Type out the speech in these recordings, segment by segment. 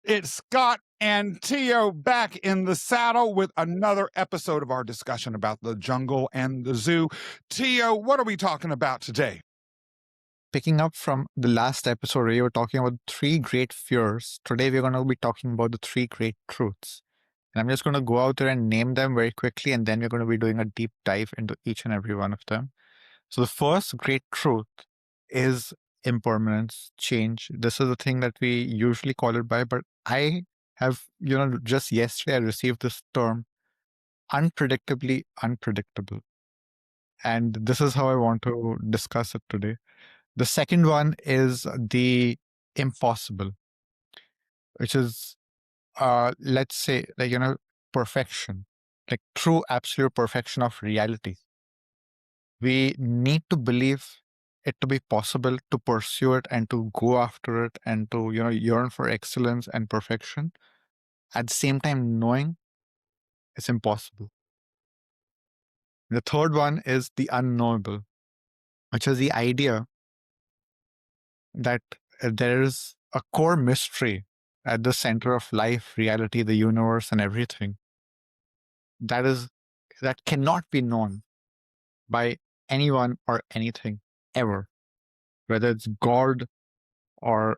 It's Scott and Ti0 back in the saddle with another episode of our discussion about the jungle and the zoo. Ti0, what are we talking about today? Picking up from the last episode where you were talking about three great fears, today we're going to be talking about the three great truths. And I'm just going to go out there and name them very quickly, and then we're going to be doing a deep dive into each and every one of them. So the first great truth is impermanence, change. This is the thing that we usually call it by, but I have, just yesterday I received this term, unpredictably unpredictable. And this is how I want to discuss it today. The second one is the impossible, which is, let's say, perfection, like true absolute perfection of reality. We need to believe it to be possible to pursue it and to go after it and to, yearn for excellence and perfection. At the same time, knowing it's impossible. The third one is the unknowable, which is the idea that there is a core mystery at the center of life, reality, the universe, and everything that cannot be known by anyone or anything ever, whether it's God or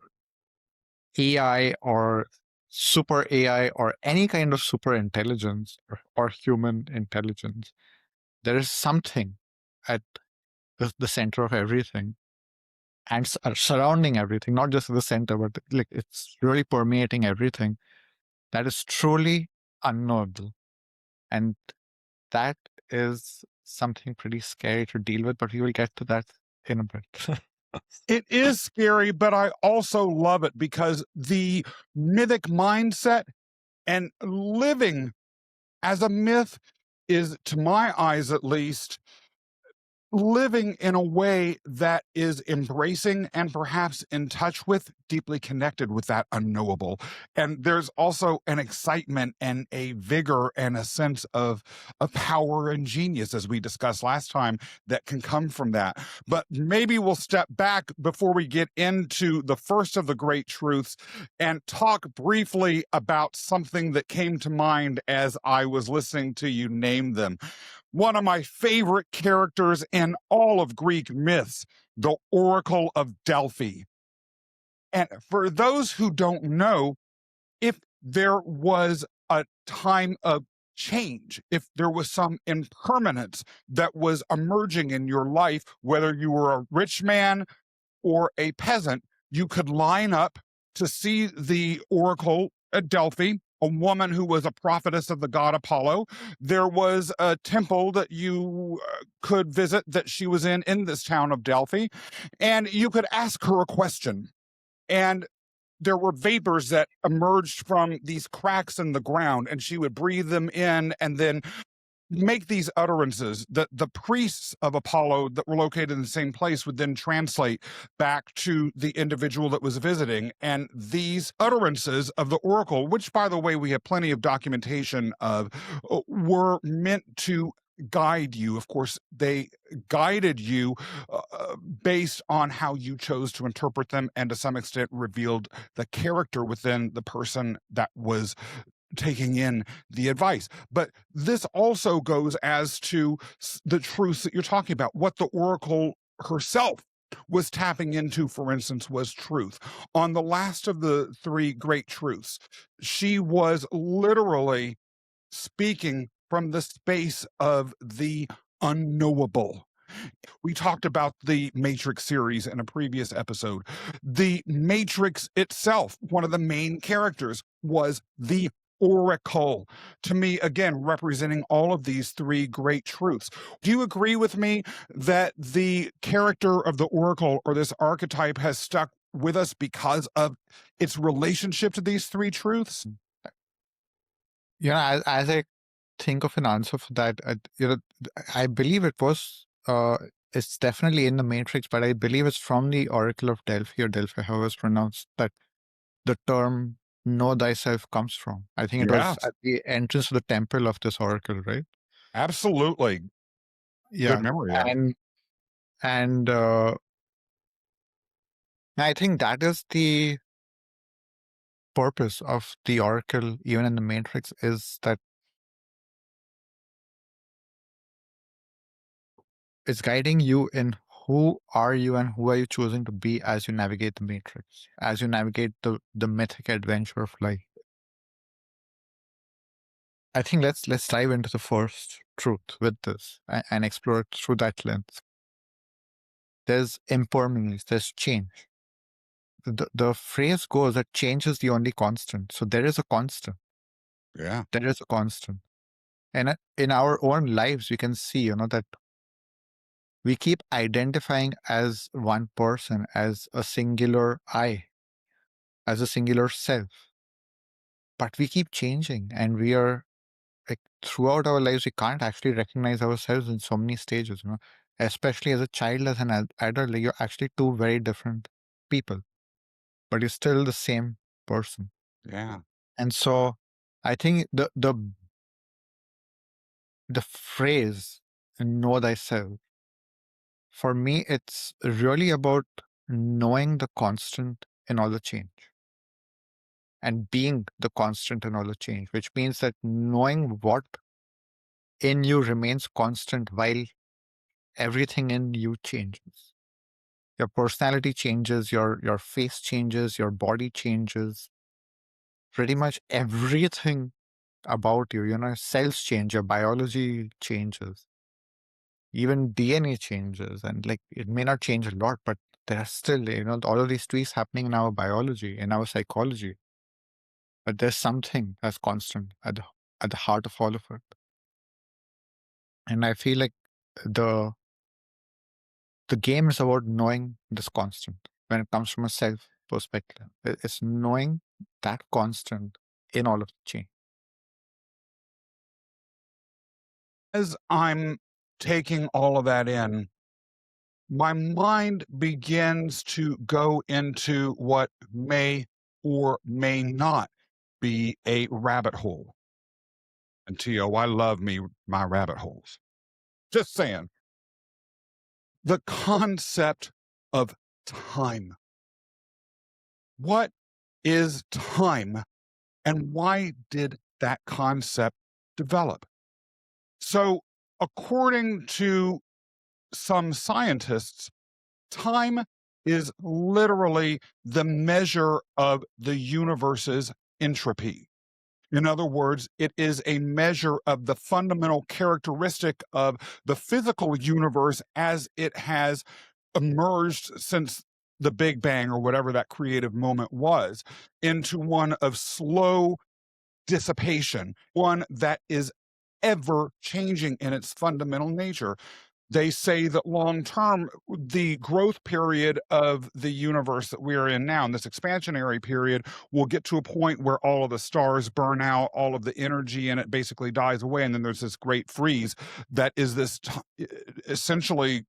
AI or super AI or any kind of super intelligence or human intelligence. There is something at the center of everything and surrounding everything, not just the center, but like it's really permeating everything. That is truly unknowable. And that is something pretty scary to deal with, but we will get to that in a bit. It is scary, but I also love it because the mythic mindset and living as a myth is, to my eyes at least, living in a way that is embracing and perhaps in touch with, deeply connected with that unknowable. And there's also an excitement and a vigor and a sense of power and genius, as we discussed last time, that can come from that. But maybe we'll step back before we get into the first of the great truths and talk briefly about something that came to mind as I was listening to you name them. One of my favorite characters in all of Greek myths, the Oracle of Delphi. And for those who don't know, if there was a time of change, if there was some impermanence that was emerging in your life, whether you were a rich man or a peasant, you could line up to see the Oracle at Delphi, a woman who was a prophetess of the god Apollo. There was a temple that you could visit that she was in this town of Delphi, and you could ask her a question. And there were vapors that emerged from these cracks in the ground, and she would breathe them in and then make these utterances that the priests of Apollo that were located in the same place would then translate back to the individual that was visiting. And these utterances of the oracle, which, by the way, we have plenty of documentation of, were meant to guide you. Of course, they guided you based on how you chose to interpret them, and to some extent revealed the character within the person that was taking in the advice. But this also goes as to the truths that you're talking about. What the oracle herself was tapping into, for instance, was truth. On the last of the three great truths, she was literally speaking from the space of the unknowable. We talked about the Matrix series in a previous episode. The Matrix itself, one of the main characters, was the Oracle, to me, again, representing all of these three great truths. Do you agree with me that the character of the Oracle, or this archetype, has stuck with us because of its relationship to these three truths? As I think of an answer for that, I believe it's definitely in the Matrix, but I believe it's from the Oracle of Delphi, or Delphi, however it's pronounced, that the term know thyself comes from. I think it was Yes, at the entrance to the temple of this oracle, right? absolutely. Good Yeah. memory there. And I think that is purpose of the oracle, even in the Matrix, is that it's guiding you in who are you and who are you choosing to be as you navigate the Matrix, as you navigate the mythic adventure of life. I think let's dive into the first truth with this and explore it through that lens. There's impermanence, there's change. The phrase goes that change is the only constant. So there is a constant. Yeah. There is a constant. And in our own lives, we can see, that we keep identifying as one person, as a singular I, as a singular self. But we keep changing, and we are like throughout our lives, we can't actually recognize ourselves in so many stages, especially as a child, as an adult, like you're actually two very different people, but you're still the same person. Yeah. And so I think the phrase know thyself, for me, it's really about knowing the constant in all the change and being the constant in all the change, which means that knowing what in you remains constant while everything in you changes. Your personality changes, your face changes, your body changes, pretty much everything about you, cells change, your biology changes, even DNA changes, and like it may not change a lot, but there are still, all of these tweaks happening in our biology, in our psychology. But there's something that's constant at the heart of all of it. And I feel like the the game is about knowing this constant when it comes from a self perspective. It's knowing that constant in all of the change. As I'm taking all of that in, my mind begins to go into what may or may not be a rabbit hole. And T.O., I love my rabbit holes. Just saying. The concept of time. What is time, and why did that concept develop? So, according to some scientists, time is literally the measure of the universe's entropy. In other words, it is a measure of the fundamental characteristic of the physical universe as it has emerged since the Big Bang, or whatever that creative moment was, into one of slow dissipation, one that is ever changing in its fundamental nature. They say that long term, the growth period of the universe that we are in now, in this expansionary period, will get to a point where all of the stars burn out, all of the energy in it basically dies away, and then there's this great freeze that is this essentially,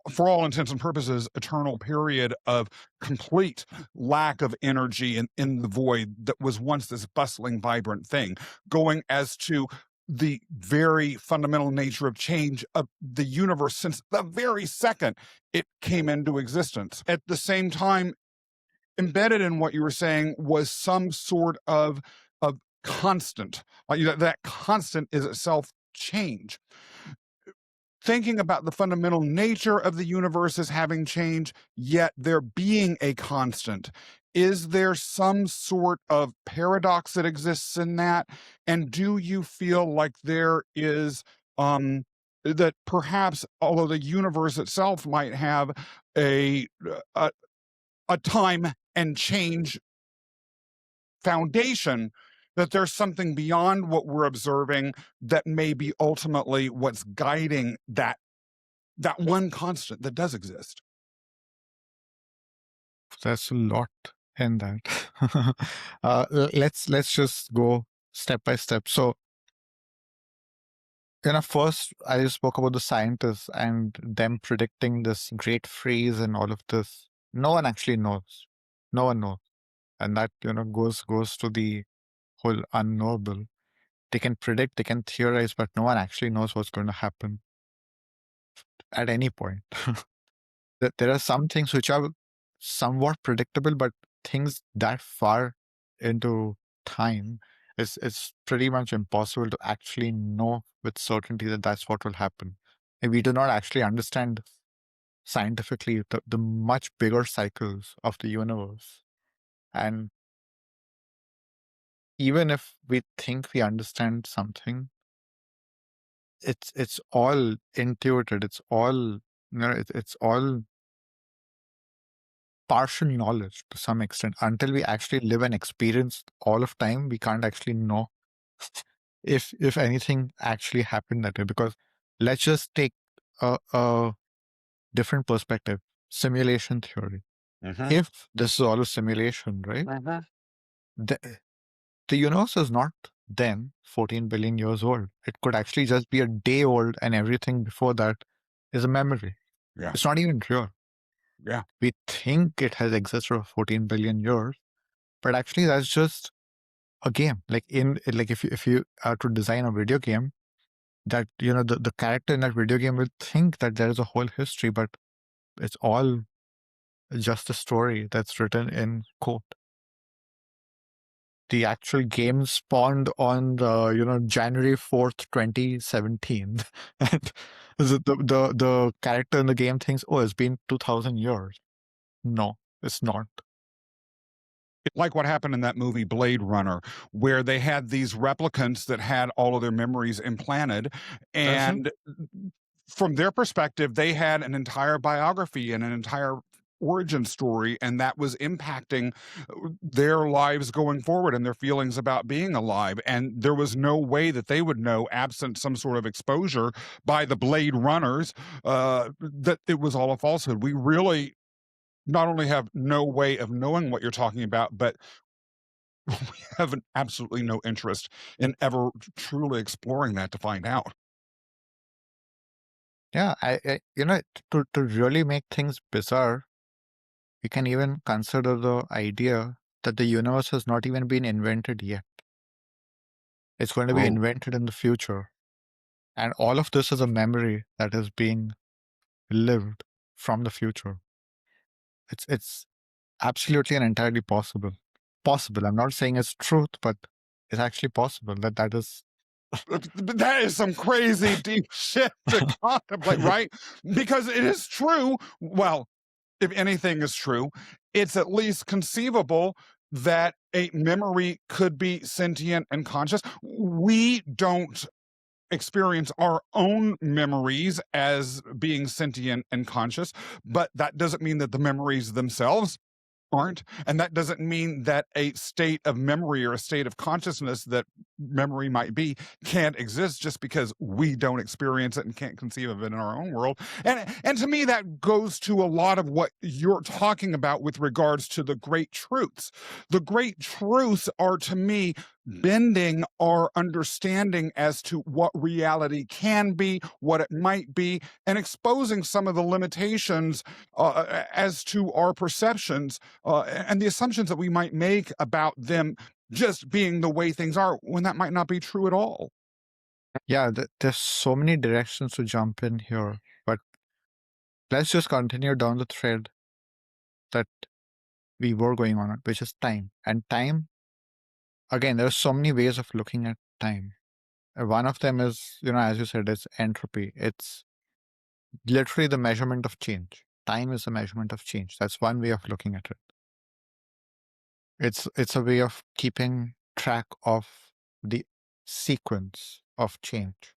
for all intents and purposes, eternal period of complete lack of energy in the void that was once this bustling, vibrant thing, going as to the very fundamental nature of change of the universe since the very second it came into existence. At the same time, embedded in what you were saying was some sort of constant. That constant is itself change. Thinking about the fundamental nature of the universe as having change, yet there being a constant. Is there some sort of paradox that exists in that? And do you feel like there is, that perhaps, although the universe itself might have a, a, a time and change foundation, that there's something beyond what we're observing that may be ultimately what's guiding that one constant that does exist? There's a lot in that. Let's just go step by step. So, first I spoke about the scientists and them predicting this great freeze and all of this. No one actually knows. No one knows, and that goes to the whole unknowable. They can predict, they can theorize, but no one actually knows what's going to happen at any point. There are some things which are somewhat predictable, but things that far into time, it's pretty much impossible to actually know with certainty that that's what will happen. And we do not actually understand scientifically the much bigger cycles of the universe. And even if we think we understand something, it's all intuited. It's all, it's all partial knowledge to some extent. Until we actually live and experience all of time, we can't actually know if anything actually happened that way. Because let's just take a different perspective, simulation theory. If this is all a simulation, right? The, the universe is not then 14 billion years old. It could actually just be a day old, and everything before that is a memory. Yeah. It's not even real. Yeah. We think it has existed for 14 billion years, but actually that's just a game. Like if you are to design a video game, that the character in that video game will think that there is a whole history, but it's all just a story that's written in code. The actual game spawned on the January 4th, 2017. And the character in the game thinks, oh, it's been 2000 years. No, it's not. Like what happened in that movie Blade Runner, where they had these replicants that had all of their memories implanted, and from their perspective, they had an entire biography and an entire origin story, and that was impacting their lives going forward and their feelings about being alive. And there was no way that they would know, absent some sort of exposure by the Blade Runners, that it was all a falsehood. We really not only have no way of knowing what you're talking about, but we have absolutely no interest in ever truly exploring that to find out. Yeah, to really make things bizarre, we can even consider the idea that the universe has not even been invented yet. It's going to be invented in the future. And all of this is a memory that is being lived from the future. It's absolutely and entirely possible. Possible. I'm not saying it's truth, but it's actually possible that is. But that is some crazy deep shit to contemplate, right? Because it is true. Well, if anything is true, it's at least conceivable that a memory could be sentient and conscious. We don't experience our own memories as being sentient and conscious, but that doesn't mean that the memories themselves aren't. And that doesn't mean that a state of memory or a state of consciousness that memory might be can't exist just because we don't experience it and can't conceive of it in our own world. And to me, that goes to a lot of what you're talking about with regards to the great truths. The great truths are, to me, bending our understanding as to what reality can be, what it might be, and exposing some of the limitations as to our perceptions and the assumptions that we might make about them just being the way things are when that might not be true at all. Yeah, there's so many directions to jump in here, but let's just continue down the thread that we were going on, which is time. And time, again, there are so many ways of looking at time. One of them is, as you said, it's entropy. It's literally the measurement of change. Time is a measurement of change. That's one way of looking at it. It's a way of keeping track of the sequence of change.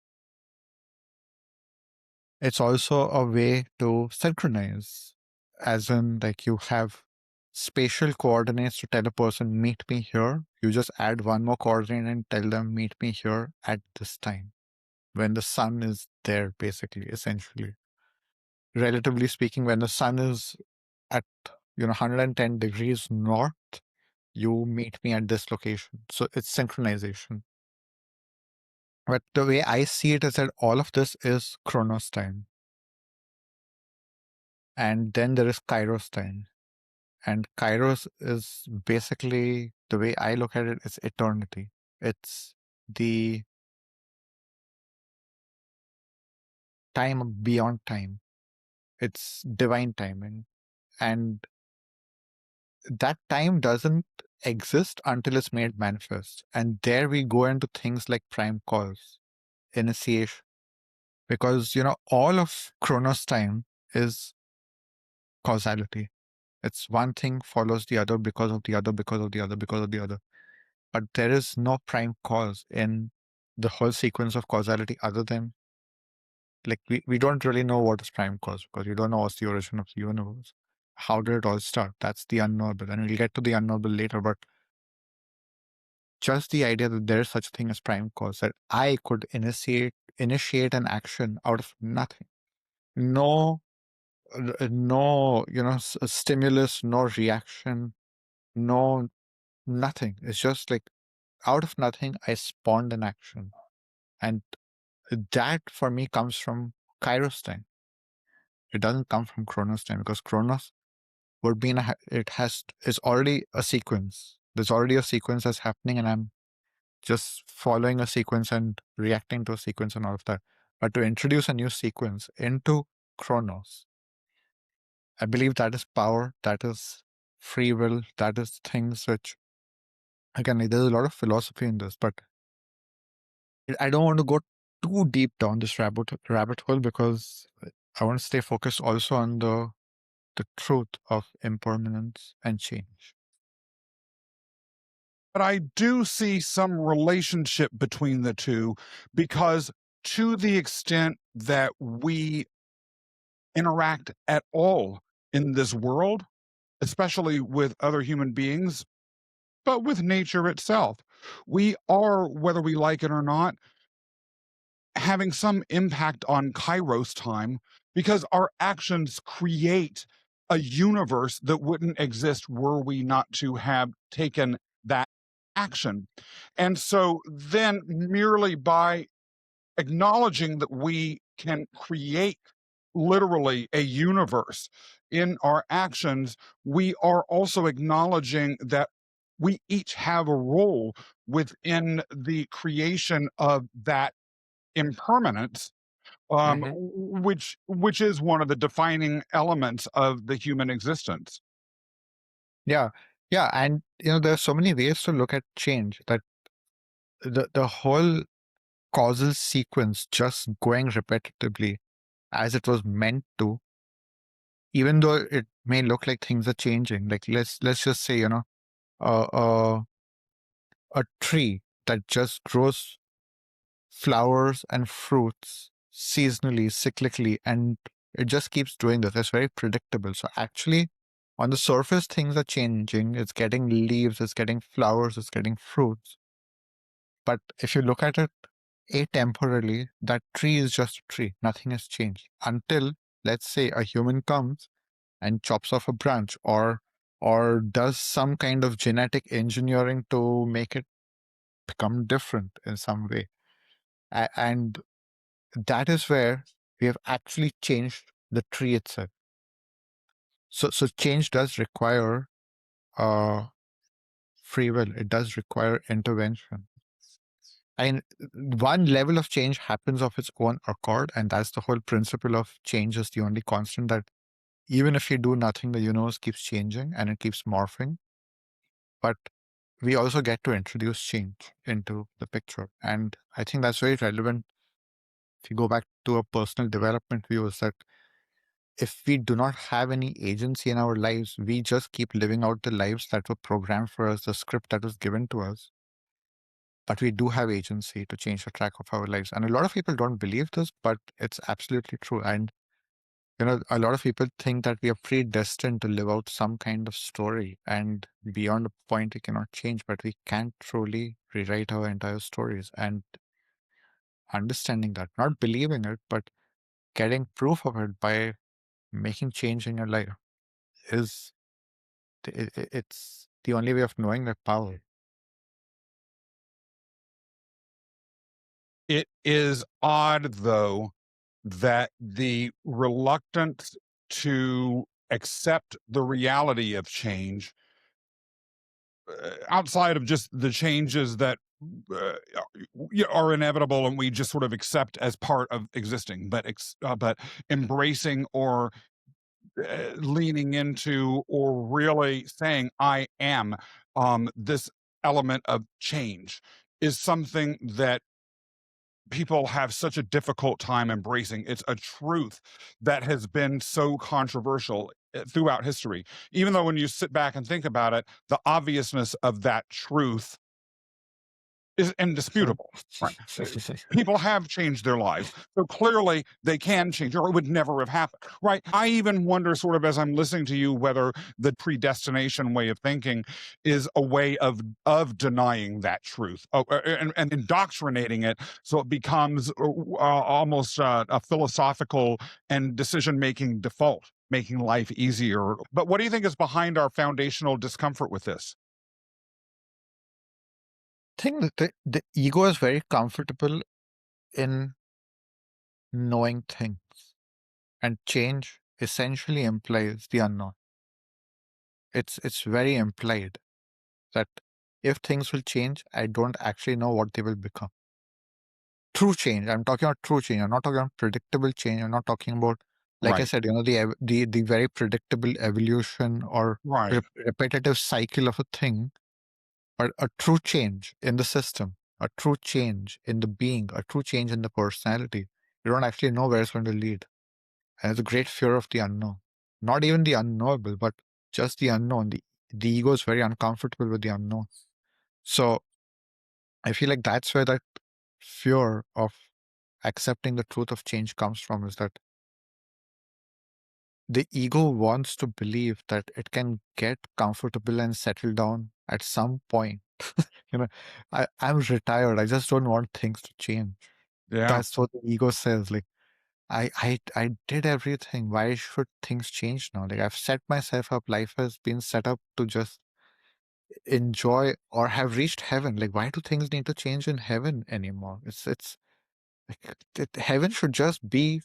It's also a way to synchronize, as in, like, you have spatial coordinates to tell a person, meet me here. You just add one more coordinate and tell them, meet me here at this time, when the sun is there, basically, essentially. Relatively speaking, when the sun is at 110 degrees north, you meet me at this location. So it's synchronization. But the way I see it is that all of this is Chronos time. And then there is Kairos time. And Kairos is basically, the way I look at it, it's eternity. It's the time beyond time. It's divine timing. And that time doesn't exist until it's made manifest. And there we go into things like prime cause, initiation. Because, all of Chronos time is causality. It's one thing follows the other because of the other, because of the other, because of the other. But there is no prime cause in the whole sequence of causality other than, like, we don't really know what is prime cause because we don't know what's the origin of the universe. How did it all start? That's the unknowable. And we'll get to the unknowable later, but just the idea that there is such a thing as prime cause, that I could initiate an action out of nothing. No, no, stimulus, no reaction, no, nothing. It's just like out of nothing, I spawned an action. And that for me comes from Kairos time. It doesn't come from Chronos time, because Chronos would be is already a sequence. There's already a sequence that's happening, and I'm just following a sequence and reacting to a sequence and all of that. But to introduce a new sequence into Chronos, I believe that is power, that is free will, that is things which, again, there's a lot of philosophy in this, but I don't want to go too deep down this rabbit hole, because I want to stay focused also on the truth of impermanence and change. But I do see some relationship between the two, because to the extent that we interact at all in this world, especially with other human beings, but with nature itself, we are, whether we like it or not, having some impact on Kairos time, because our actions create a universe that wouldn't exist were we not to have taken that action. And so then, merely by acknowledging that we can create literally a universe in our actions, we are also acknowledging that we each have a role within the creation of that impermanence, Mhm. which is one of the defining elements of the human existence. Yeah. Yeah. And, there's so many ways to look at change, that the whole causal sequence just going repetitively as it was meant to, even though it may look like things are changing. Like, let's just say, uh, uh, a tree that just grows flowers and fruits seasonally, cyclically, and it just keeps doing this. It's very predictable. So actually, on the surface, things are changing. It's getting leaves, it's getting flowers, it's getting fruits. But if you look at it atemporally, that tree is just a tree. Nothing has changed until, let's say, a human comes and chops off a branch, or does some kind of genetic engineering to make it become different in some way. And that is where we have actually changed the tree itself. So change does require uh, free will. It does require intervention. And one level of change happens of its own accord, and that's the whole principle of change is the only constant, that even if you do nothing, the universe keeps changing and it keeps morphing. But we also get to introduce change into the picture. And I think that's very relevant. If you go back to a personal development view, is that if we do not have any agency in our lives, we just keep living out the lives that were programmed for us, the script that was given to us. But we do have agency to change the track of our lives. And a lot of people don't believe this, but it's absolutely true. And, a lot of people think that we are predestined to live out some kind of story, and beyond a point we cannot change, but we can truly rewrite our entire stories. And understanding that, not believing it, but getting proof of it by making change in your life, is it's the only way of knowing that power. It is odd, though, that the reluctance to accept the reality of change, outside of just the changes that uh, are inevitable and we just sort of accept as part of existing, but embracing or leaning into or really saying, I am this element of change is something that people have such a difficult time embracing. It's a truth that has been so controversial throughout history. Even though when you sit back and think about it, the obviousness of that truth is True. indisputable, right? People have changed their lives. So clearly they can change, or it would never have happened, right? I even wonder, sort of, as I'm listening to you, whether the predestination way of thinking is a way of denying that truth, and indoctrinating it so it becomes almost a philosophical and decision-making default, making life easier. But what do you think is behind our foundational discomfort with this? Think that the ego is very comfortable in knowing things, and change essentially implies the unknown. It's very implied that if things will change, I don't actually know what they will become. True change. I'm talking about true change. I'm not talking about predictable change. I'm not talking about, like I Right, said, the very predictable evolution or right. repetitive cycle of a thing, but a true change in the system, a true change in the being, a true change in the personality. You don't actually know where it's going to lead. And it's a great fear of the unknown. Not even the unknowable, but just the unknown. The ego is very uncomfortable with the unknown. So I feel like that's where that fear of accepting the truth of change comes from, is that the ego wants to believe that it can get comfortable and settle down at some point. You know, I'm retired. I just don't want things to change. Yeah. That's what the ego says. Like, I did everything. Why should things change now? Like, I've set myself up. Life has been set up to just enjoy or have reached heaven. Like, why do things need to change in heaven anymore? It's like heaven should just be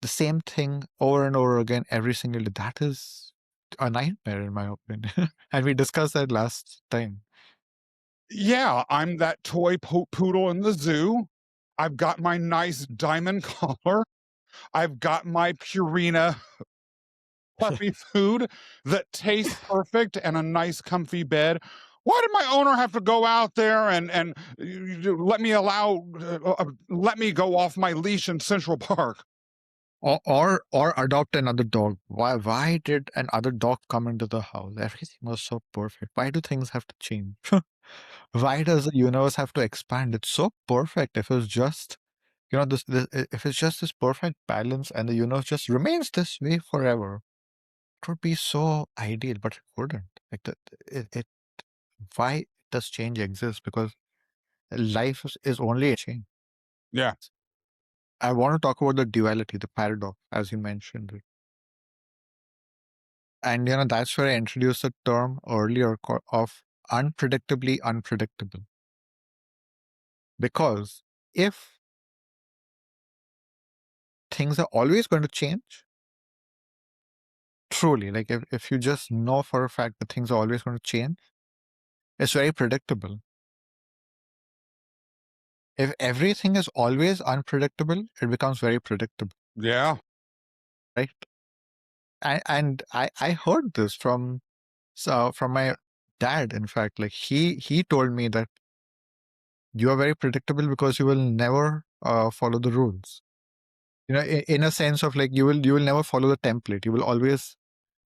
the same thing over and over again every single day. That is a nightmare, in my opinion. And we discussed that last time. Yeah, I'm that toy poodle in the zoo. I've got my nice diamond collar. I've got my Purina fluffy food that tastes perfect and a nice comfy bed. Why did my owner have to go out there and let me go off my leash in Central Park? Or adopt another dog. Why did another dog come into the house? Everything was so perfect. Why do things have to change? Why does the universe have to expand? It's so perfect. If it's just, if it's just this perfect balance and the universe just remains this way forever, it would be so ideal, but it wouldn't. Like it why does change exist? Because life is only a change. Yeah. I want to talk about the duality, the paradox, as you mentioned it. And that's where I introduced the term earlier of unpredictably unpredictable. Because if things are always going to change, truly, like if you just know for a fact that things are always going to change, it's very predictable. If everything is always unpredictable, it becomes very predictable, Yeah. right? And I heard this from my dad. In fact, like he told me that you are very predictable because you will never follow the rules. In a sense of like you will never follow the template. You will always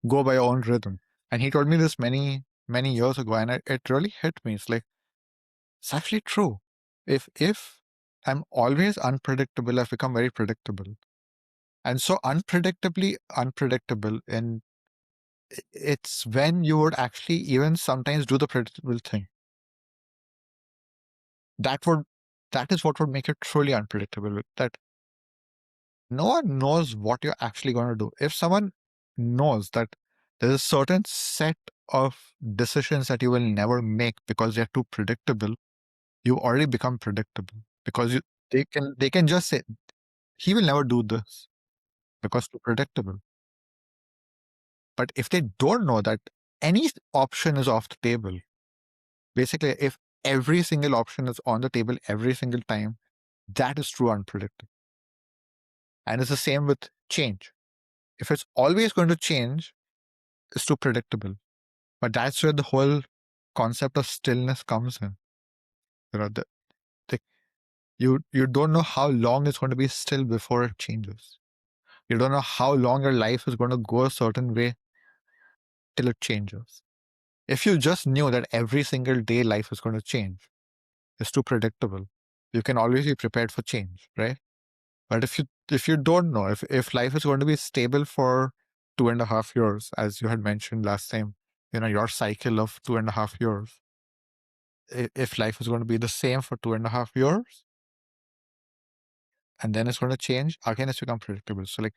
go by your own rhythm. And he told me this many years ago, and it really hit me. It's like, it's actually true. If I'm always unpredictable, I've become very predictable. And so unpredictably unpredictable, and it's when you would actually even sometimes do the predictable thing. That would that is what would make it truly unpredictable. That no one knows what you're actually going to do. If someone knows that there's a certain set of decisions that you will never make because they're too predictable, you already become predictable, because they can just say he will never do this because too predictable. But if they don't know that any option is off the table, basically if every single option is on the table every single time, that is true unpredictable. And it's the same with change. If it's always going to change, it's too predictable. But that's where the whole concept of stillness comes in. You know, you don't know how long it's going to be still before it changes. You don't know how long your life is going to go a certain way till it changes. If you just knew that every single day life is going to change, it's too predictable. You can always be prepared for change, right? But if you don't know, if life is going to be stable for 2.5 years, as you had mentioned last time, your cycle of 2.5 years, if life is going to be the same for 2.5 years, and then it's going to change, again, it's become predictable. So like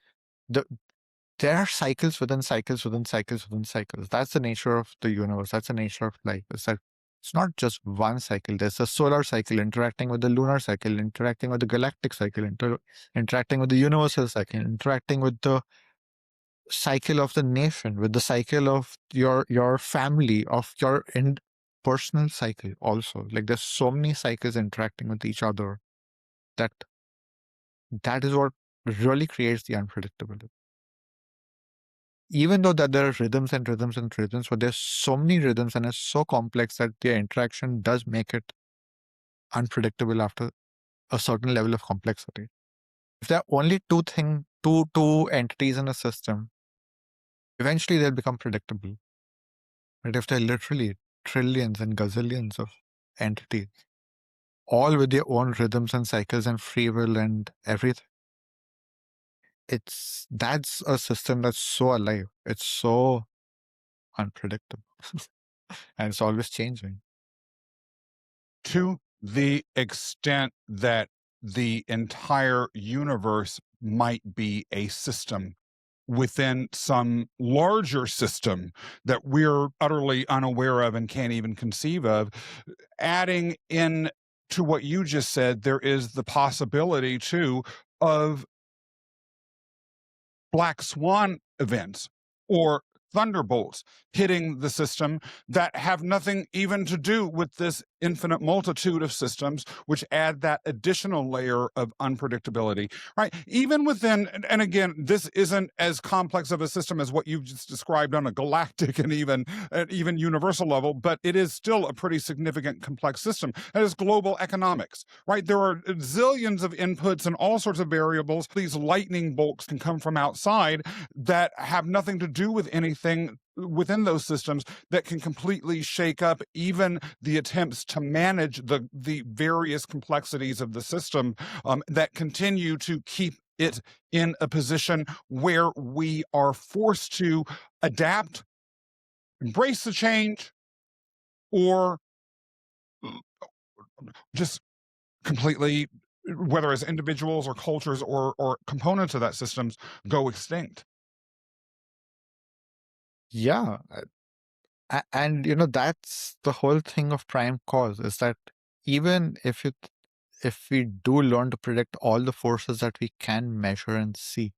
there are cycles within cycles within cycles within cycles. That's the nature of the universe. That's the nature of life. Is that it's not just one cycle. There's a solar cycle interacting with the lunar cycle, interacting with the galactic cycle, interacting with the universal cycle, interacting with the cycle of the nation, with the cycle of your family, of your personal cycle also. Like there's so many cycles interacting with each other that is what really creates the unpredictability. Even though that there are rhythms and rhythms and rhythms, but there's so many rhythms and it's so complex that their interaction does make it unpredictable after a certain level of complexity. If there are only two entities in a system, eventually they'll become predictable. But if there are literally trillions and gazillions of entities, all with their own rhythms and cycles and free will and everything, that's a system that's so alive. It's so unpredictable. And it's always changing. To the extent that the entire universe might be a system within some larger system that we're utterly unaware of and can't even conceive of, adding in to what you just said, there is the possibility too of black swan events or thunderbolts hitting the system that have nothing even to do with this infinite multitude of systems, which add that additional layer of unpredictability, right? Even within, and again, this isn't as complex of a system as what you've just described on a galactic and even universal level, but it is still a pretty significant complex system. That is global economics, right? There are zillions of inputs and all sorts of variables. These lightning bolts can come from outside that have nothing to do with anything within those systems that can completely shake up even the attempts to manage the various complexities of the system, that continue to keep it in a position where we are forced to adapt, embrace the change, or just completely, whether as individuals or cultures or components of that systems, go extinct. Yeah. And that's the whole thing of prime cause, is that even if we do learn to predict all the forces that we can measure and see,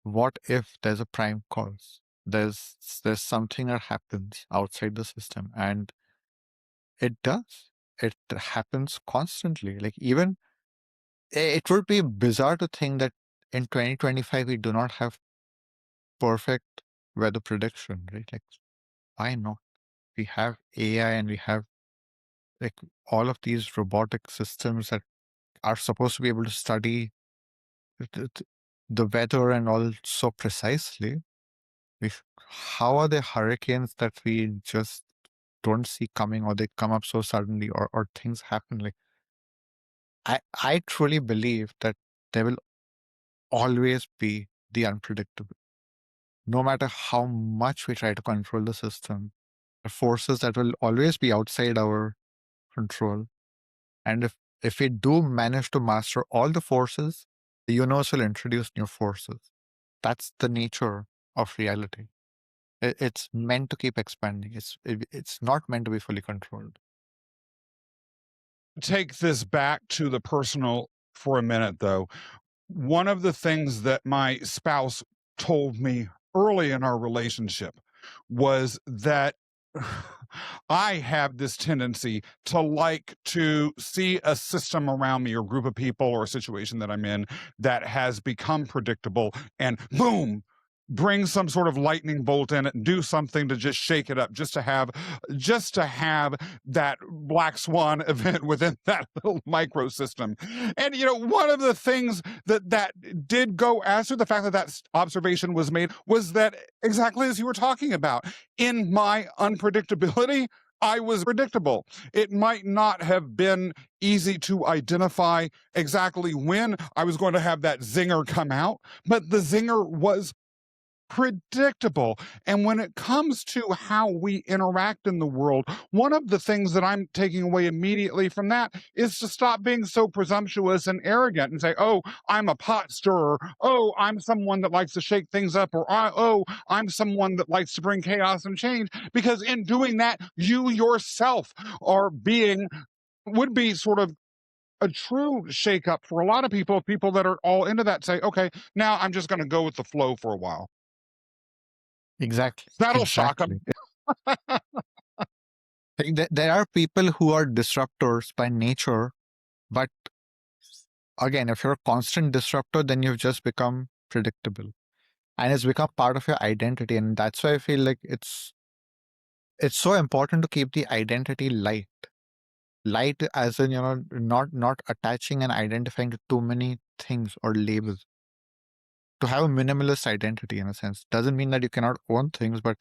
what if there's a prime cause? There's something that happens outside the system, and it does. It happens constantly. Like even it would be bizarre to think that in 2025 we do not have perfect weather prediction, right? Like why not? We have AI and we have like all of these robotic systems that are supposed to be able to study the weather and all so precisely. How are there hurricanes that we just don't see coming, or they come up so suddenly, or things happen? Like I truly believe that there will always be the unpredictable. No matter how much we try to control the system, there are forces that will always be outside our control. And if we do manage to master all the forces, the universe will introduce new forces. That's the nature of reality. It's meant to keep expanding. It's not meant to be fully controlled. Take this back to the personal for a minute, though. One of the things that my spouse told me early in our relationship was that I have this tendency to like to see a system around me or group of people or a situation that I'm in that has become predictable, and boom, bring some sort of lightning bolt in it and do something to just shake it up, just to have that black swan event within that little microsystem. And one of the things that did go as to the fact that observation was made was that, exactly as you were talking about, in my unpredictability, I was predictable. It might not have been easy to identify exactly when I was going to have that zinger come out, but the zinger was predictable. And when it comes to how we interact in the world, one of the things that I'm taking away immediately from that is to stop being so presumptuous and arrogant and say, oh, I'm a pot stirrer. Oh, I'm someone that likes to shake things up. Or, oh, I'm someone that likes to bring chaos and change. Because in doing that, you yourself would be sort of a true shakeup for a lot of people that are all into that say, okay, now I'm just going to go with the flow for a while. Exactly. That'll shock them. There are people who are disruptors by nature, but again, if you're a constant disruptor, then you've just become predictable, and it's become part of your identity. And that's why I feel like it's so important to keep the identity light. Light as in, not attaching and identifying to too many things or labels. To have a minimalist identity, in a sense, doesn't mean that you cannot own things, but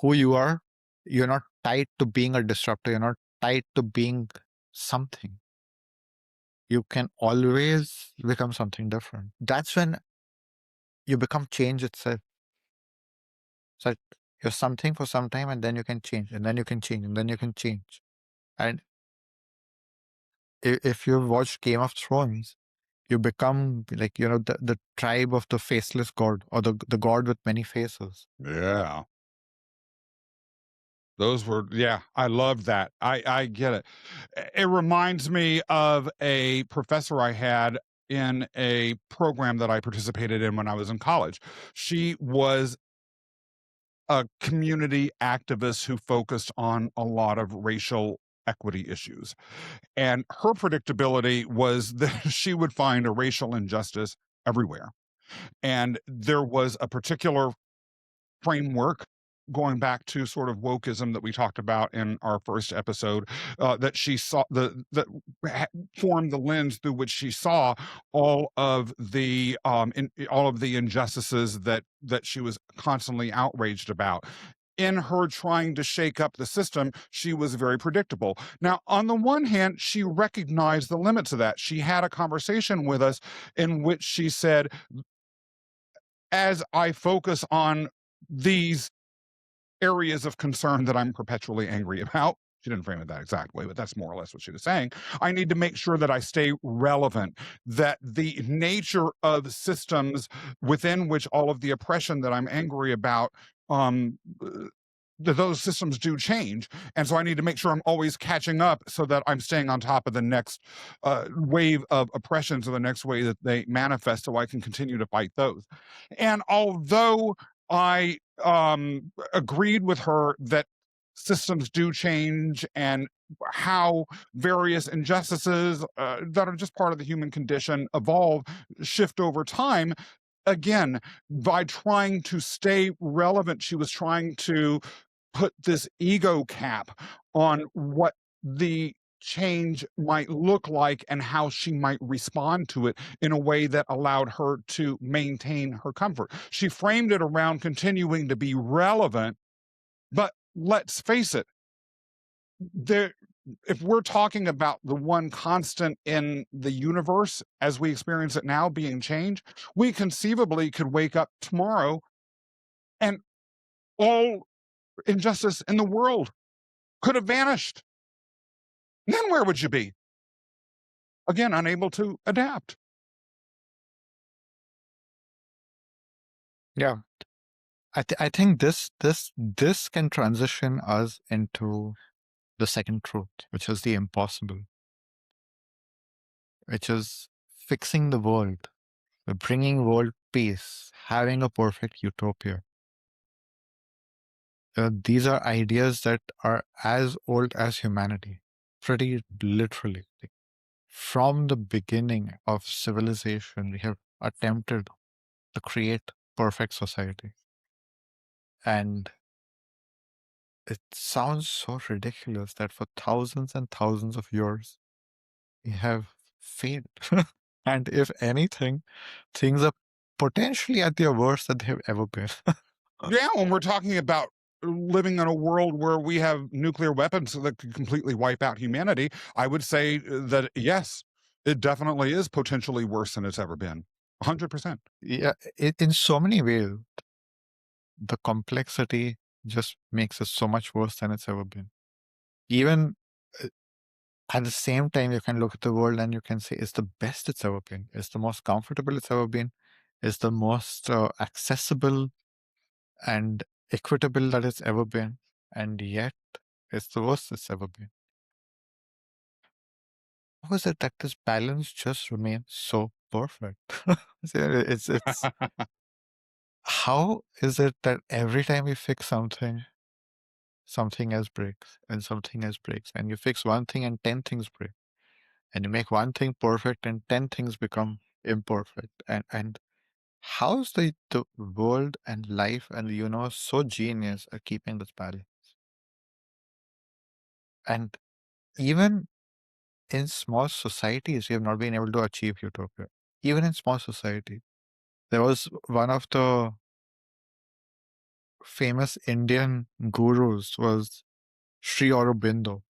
who you are, you're not tied to being a disruptor. You're not tied to being something. You can always become something different. That's when you become change itself. So you're something for some time, and then you can change, and then you can change, and then you can change. And if you've watched Game of Thrones, you become like, the tribe of the faceless god, or the god with many faces. Yeah. I love that. I get it. It reminds me of a professor I had in a program that I participated in when I was in college. She was a community activist who focused on a lot of racial equity issues. And her predictability was that she would find a racial injustice everywhere. And there was a particular framework going back to sort of wokeism that we talked about in our first episode, that she saw that formed the lens through which she saw all of the all of the injustices that she was constantly outraged about. In her trying to shake up the system, she was very predictable. Now, on the one hand, she recognized the limits of that. She had a conversation with us in which she said, as I focus on these areas of concern that I'm perpetually angry about. She didn't frame it that exact way, but that's more or less what she was saying. I need to make sure that I stay relevant, that the nature of systems within which all of the oppression that I'm angry about, those systems do change. And so I need to make sure I'm always catching up so that I'm staying on top of the next wave of oppressions or the next way that they manifest so I can continue to fight those. And although I agreed with her that systems do change and how various injustices that are just part of the human condition evolve, shift over time. Again, by trying to stay relevant, she was trying to put this ego cap on what the change might look like and how she might respond to it in a way that allowed her to maintain her comfort. She framed it around continuing to be relevant, but let's face it, if we're talking about the one constant in the universe as we experience it now being change, we conceivably could wake up tomorrow and all injustice in the world could have vanished. Then where would you be? Again, unable to adapt. Yeah. I think this can transition us into the second truth, which is the impossible, which is fixing the world, bringing world peace, having a perfect utopia. These are ideas that are as old as humanity, pretty literally. From the beginning of civilization, we have attempted to create perfect society. And it sounds so ridiculous that for thousands and thousands of years, we have failed. And if anything, things are potentially at their worst that they've ever been. Yeah, when we're talking about living in a world where we have nuclear weapons that could completely wipe out humanity, I would say that yes, it definitely is potentially worse than it's ever been. 100%. Yeah, in so many ways, the complexity just makes it so much worse than it's ever been. Even uh, at the same time, you can look at the world and you can say it's the best it's ever been. It's the most comfortable it's ever been. It's the most accessible and equitable that it's ever been. And yet, it's the worst it's ever been. How is it that this balance just remains so perfect? It's how is it that every time we fix something, something else breaks and something else breaks, and you fix one thing and 10 things break, and you make one thing perfect and 10 things become imperfect, and how's the world and life and the universe so genius at keeping this balance? And even in small societies, we have not been able to achieve utopia. Even in small society, there was one of the famous Indian gurus was Sri Aurobindo,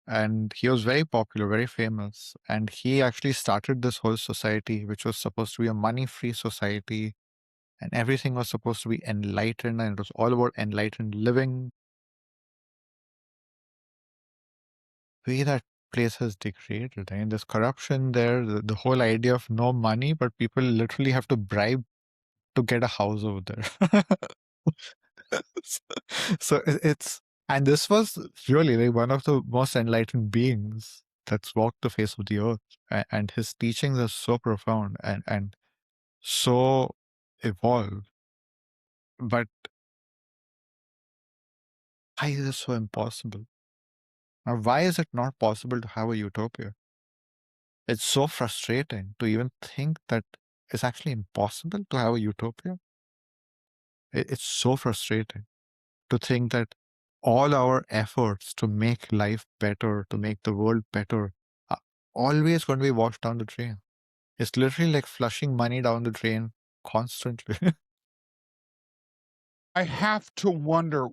and he was very popular, very famous, and he actually started this whole society, which was supposed to be a money-free society, and everything was supposed to be enlightened, and it was all about enlightened living. The way that place has degraded, I mean, there's corruption there, the whole idea of no money, but people literally have to bribe to get a house over there. So it's, and this was really like one of the most enlightened beings that's walked the face of the earth, and his teachings are so profound and so evolved. But why is it so impossible? Now, why is it not possible to have a utopia? It's so frustrating to even think that it's actually impossible to have a utopia. It's so frustrating to think that all our efforts to make life better, to make the world better, are always going to be washed down the drain. It's literally like flushing money down the drain constantly. I have to wonder,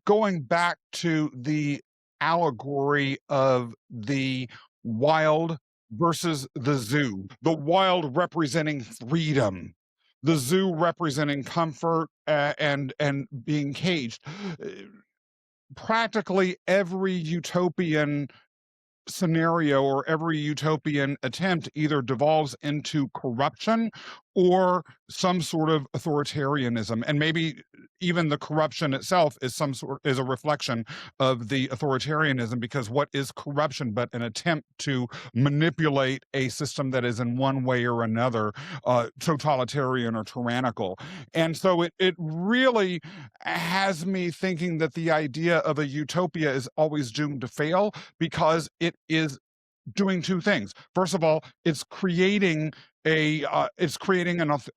going back to the allegory of the wild versus the zoo, the wild representing freedom, the zoo representing comfort and being caged. Practically every utopian scenario or every utopian attempt either devolves into corruption or some sort of authoritarianism, and maybe even the corruption itself is a reflection of the authoritarianism, because what is corruption but an attempt to manipulate a system that is in one way or another totalitarian or tyrannical. And so it really has me thinking that the idea of a utopia is always doomed to fail, because it is doing two things. First of all, it's creating an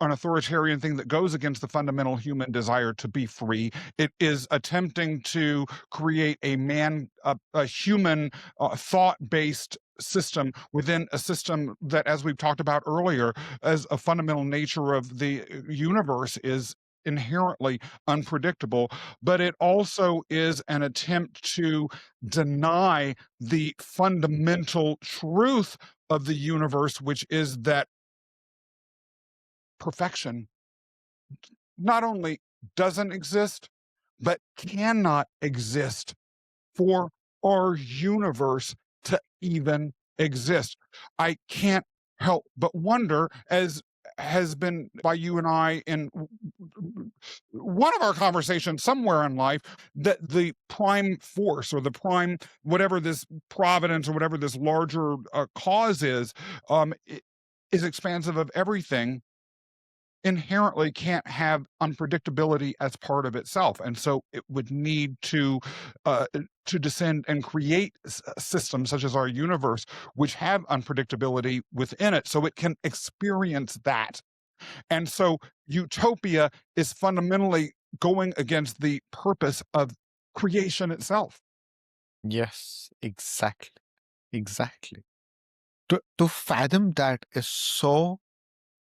authoritarian thing that goes against the fundamental human desire to be free. It is attempting to create a human thought-based system within a system that, as we've talked about earlier, as a fundamental nature of the universe is inherently unpredictable. But it also is an attempt to deny the fundamental truth of the universe, which is that perfection not only doesn't exist, but cannot exist for our universe to even exist. I can't help but wonder, as has been by you and I in one of our conversations somewhere in life, that the prime force or the prime, whatever this providence or whatever this larger cause is, is expansive of everything, inherently can't have unpredictability as part of itself, and so it would need to descend and create systems such as our universe, which have unpredictability within it, so it can experience that. And so utopia is fundamentally going against the purpose of creation itself. Yes, exactly. Exactly. To fathom that is so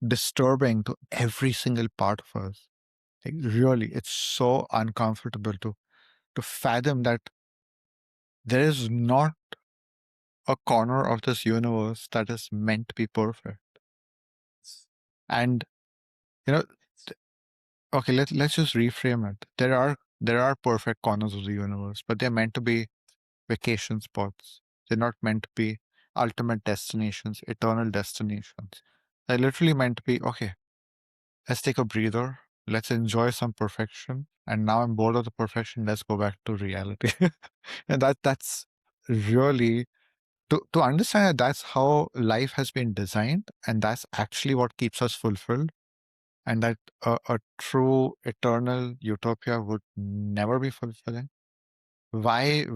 disturbing to every single part of us. Like really, it's so uncomfortable to fathom that there is not a corner of this universe that is meant to be perfect. And you know, okay, let's just reframe it. There are perfect corners of the universe, but they're meant to be vacation spots. They're not meant to be ultimate destinations, eternal destinations. They're literally meant to be, okay, let's take a breather. Let's enjoy some perfection. And now I'm bored of the perfection. Let's go back to reality. And that's really to understand that that's how life has been designed, and that's actually what keeps us fulfilled. And that a true eternal utopia would never be fulfilling. Why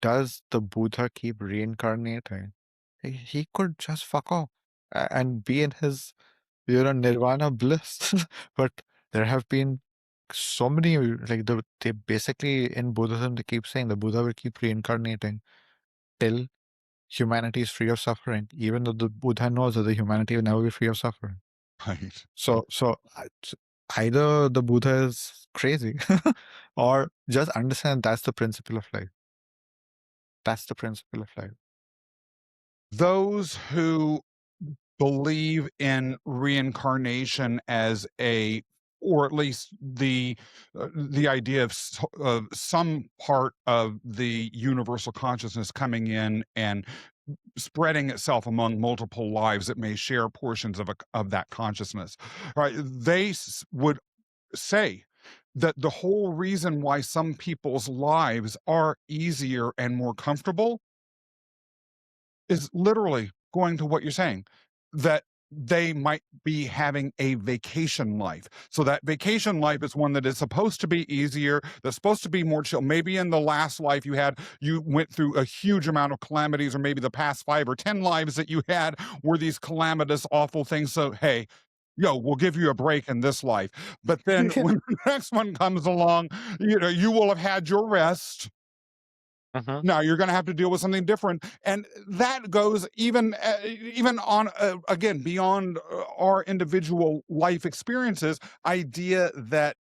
does the Buddha keep reincarnating? He could just fuck off and be in his nirvana bliss. But there have been so many like they basically in Buddhism they keep saying the Buddha will keep reincarnating till humanity is free of suffering, even though the Buddha knows that the humanity will never be free of suffering. Right. Either the Buddha is crazy or just understand that's the principle of life. That's the principle of life. Those who believe in reincarnation as a, or at least the idea of some part of the universal consciousness coming in and spreading itself among multiple lives that may share portions of that consciousness, right? They would say that the whole reason why some people's lives are easier and more comfortable is literally going to what you're saying, that they might be having a vacation life. So that vacation life is one that is supposed to be easier, that's supposed to be more chill. Maybe in the last life you went through a huge amount of calamities, or maybe the past 5 or 10 lives that you had were these calamitous, awful things. So, hey, we'll give you a break in this life. But then when the next one comes along, you will have had your rest. Mhm. Now you're going to have to deal with something different, and that goes even on again beyond our individual life experiences. Idea that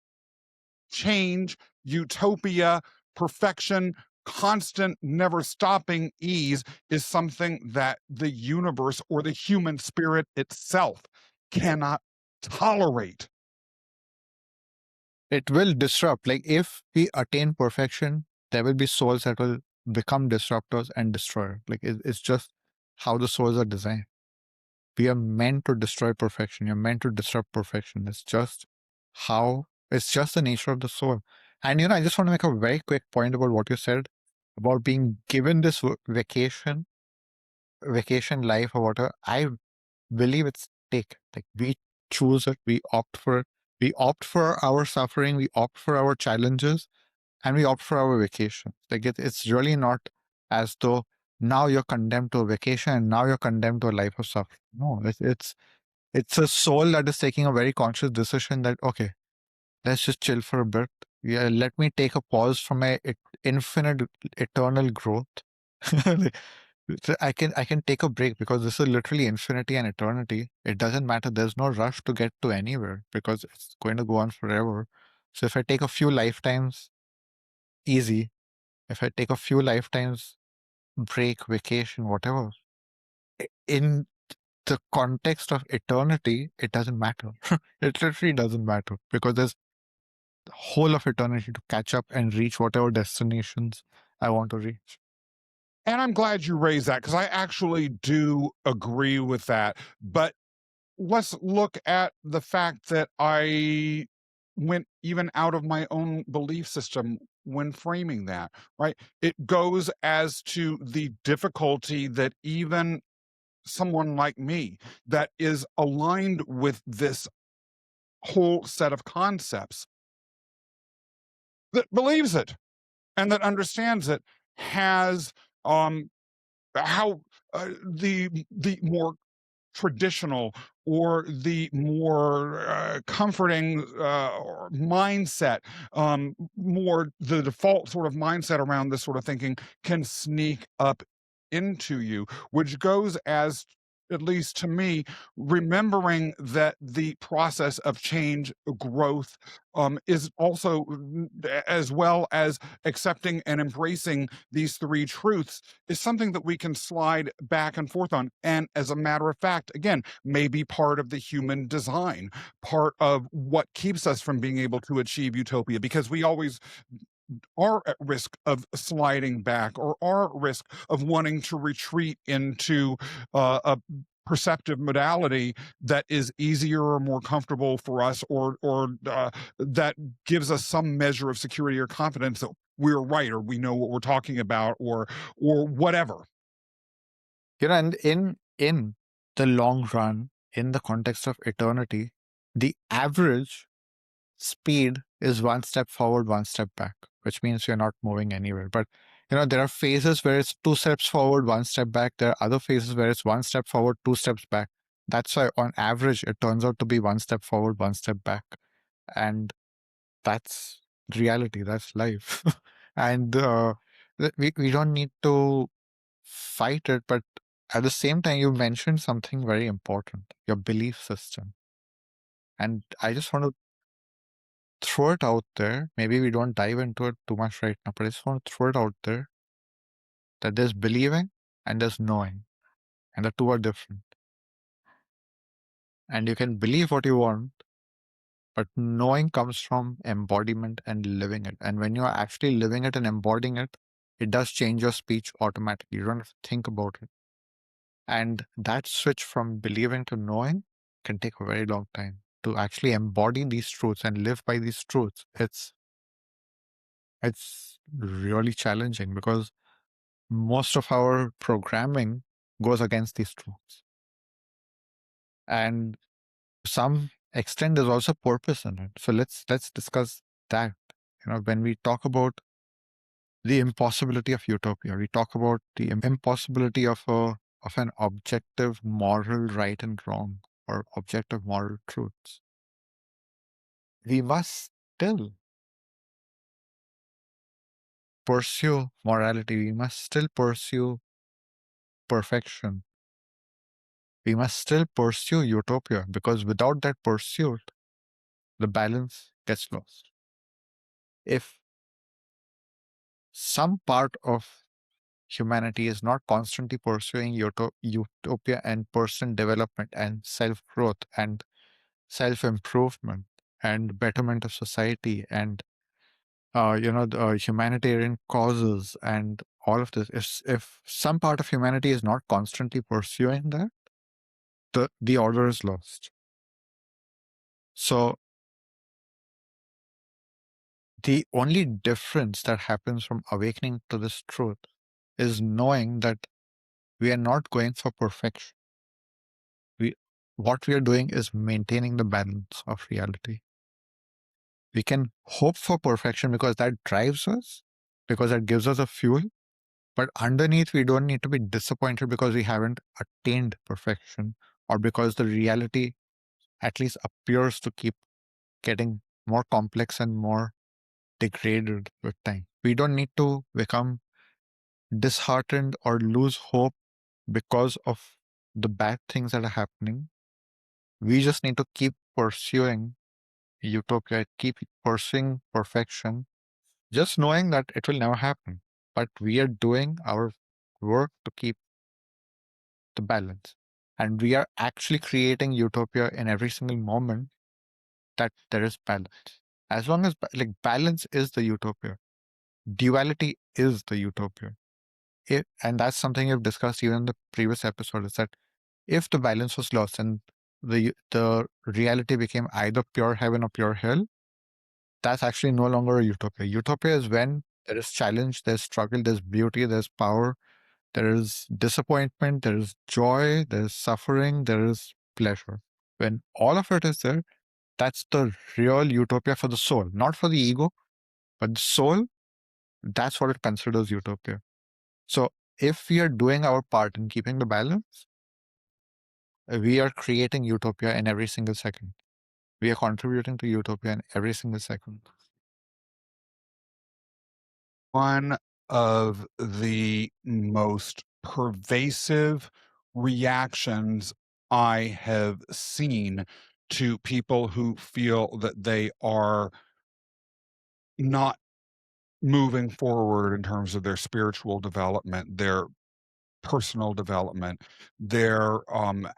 change, utopia, perfection, constant, never stopping ease is something that the universe or the human spirit itself cannot tolerate. It will disrupt. Like if we attain perfection, there will be souls that will become disruptors and destroyer. Like it's just how the souls are designed. We are meant to destroy perfection. You're meant to disrupt perfection. It's just the nature of the soul. And I just want to make a very quick point about what you said about being given this vacation life or whatever. I believe it's take. Like we choose it, we opt for it. We opt for our suffering, we opt for our challenges, and we opt for our vacation. Like it's really not as though now you're condemned to a vacation and now you're condemned to a life of suffering. No, it's a soul that is taking a very conscious decision that, okay, let's just chill for a bit. Yeah, let me take a pause from my infinite, eternal growth. Like, so I can take a break because this is literally infinity and eternity. It doesn't matter. There's no rush to get to anywhere because it's going to go on forever. So if I take a few lifetimes easy, if I take a few lifetimes break, vacation, whatever, in the context of eternity, it doesn't matter. It literally doesn't matter because there's the whole of eternity to catch up and reach whatever destinations I want to reach. And I'm glad you raised that because I actually do agree with that. But let's look at the fact that I went even out of my own belief system when framing that, right? It goes as to the difficulty that even someone like me that is aligned with this whole set of concepts, that believes it and that understands it, has how the more traditional or the more comforting mindset, more the default sort of mindset around this sort of thinking can sneak up into you, which goes as, at least to me, remembering that the process of change, growth, is also, as well as accepting and embracing these three truths, is something that we can slide back and forth on. And as a matter of fact, again, may be part of the human design, part of what keeps us from being able to achieve utopia, because we always are at risk of sliding back, or are at risk of wanting to retreat into a perceptive modality that is easier or more comfortable for us, or that gives us some measure of security or confidence that we're right, or we know what we're talking about, or whatever. And in the long run, in the context of eternity, the average speed is one step forward, one step back, which means you're not moving anywhere. But there are phases where it's two steps forward, one step back. There are other phases where it's one step forward, two steps back. That's why on average it turns out to be one step forward, one step back. And that's reality, that's life. And we don't need to fight it, but at the same time you mentioned something very important, your belief system. And I just want to throw it out there. Maybe we don't dive into it too much right now, but I just want to throw it out there that there's believing and there's knowing, and the two are different. And you can believe what you want, but knowing comes from embodiment and living it. And when you're actually living it and embodying it, it does change your speech automatically. You don't have to think about it. And that switch from believing to knowing can take a very long time. To actually embody these truths and live by these truths, it's really challenging, because most of our programming goes against these truths. And to some extent, there's also purpose in it. So let's discuss that. When we talk about the impossibility of utopia, we talk about the impossibility of an objective moral right and wrong, or objective moral truths. We must still pursue morality. We must still pursue perfection. We must still pursue utopia, because without that pursuit, the balance gets lost. If some part of humanity is not constantly pursuing utopia and personal development and self-growth and self-improvement and betterment of society and the humanitarian causes and all of this, if some part of humanity is not constantly pursuing that, the order is lost. So the only difference that happens from awakening to this truth is knowing that we are not going for perfection. What we are doing is maintaining the balance of reality. We can hope for perfection because that drives us, because that gives us a fuel. But underneath, we don't need to be disappointed because we haven't attained perfection, or because the reality at least appears to keep getting more complex and more degraded with time. We don't need to become disheartened or lose hope because of the bad things that are happening. We just need to keep pursuing utopia, keep pursuing perfection, just knowing that it will never happen. But we are doing our work to keep the balance. And we are actually creating utopia in every single moment that there is balance. As long as balance is the utopia, duality is the utopia. And that's something you've discussed even in the previous episode, is that if the balance was lost and the reality became either pure heaven or pure hell, that's actually no longer a utopia. Utopia is when there is challenge, there's struggle, there's beauty, there's power, there is disappointment, there is joy, there is suffering, there is pleasure. When all of it is there, that's the real utopia for the soul, not for the ego, but the soul. That's what it considers utopia. So if we are doing our part in keeping the balance, we are creating utopia in every single second. We are contributing to utopia in every single second. One of the most pervasive reactions I have seen to people who feel that they are not moving forward in terms of their spiritual development, their personal development, their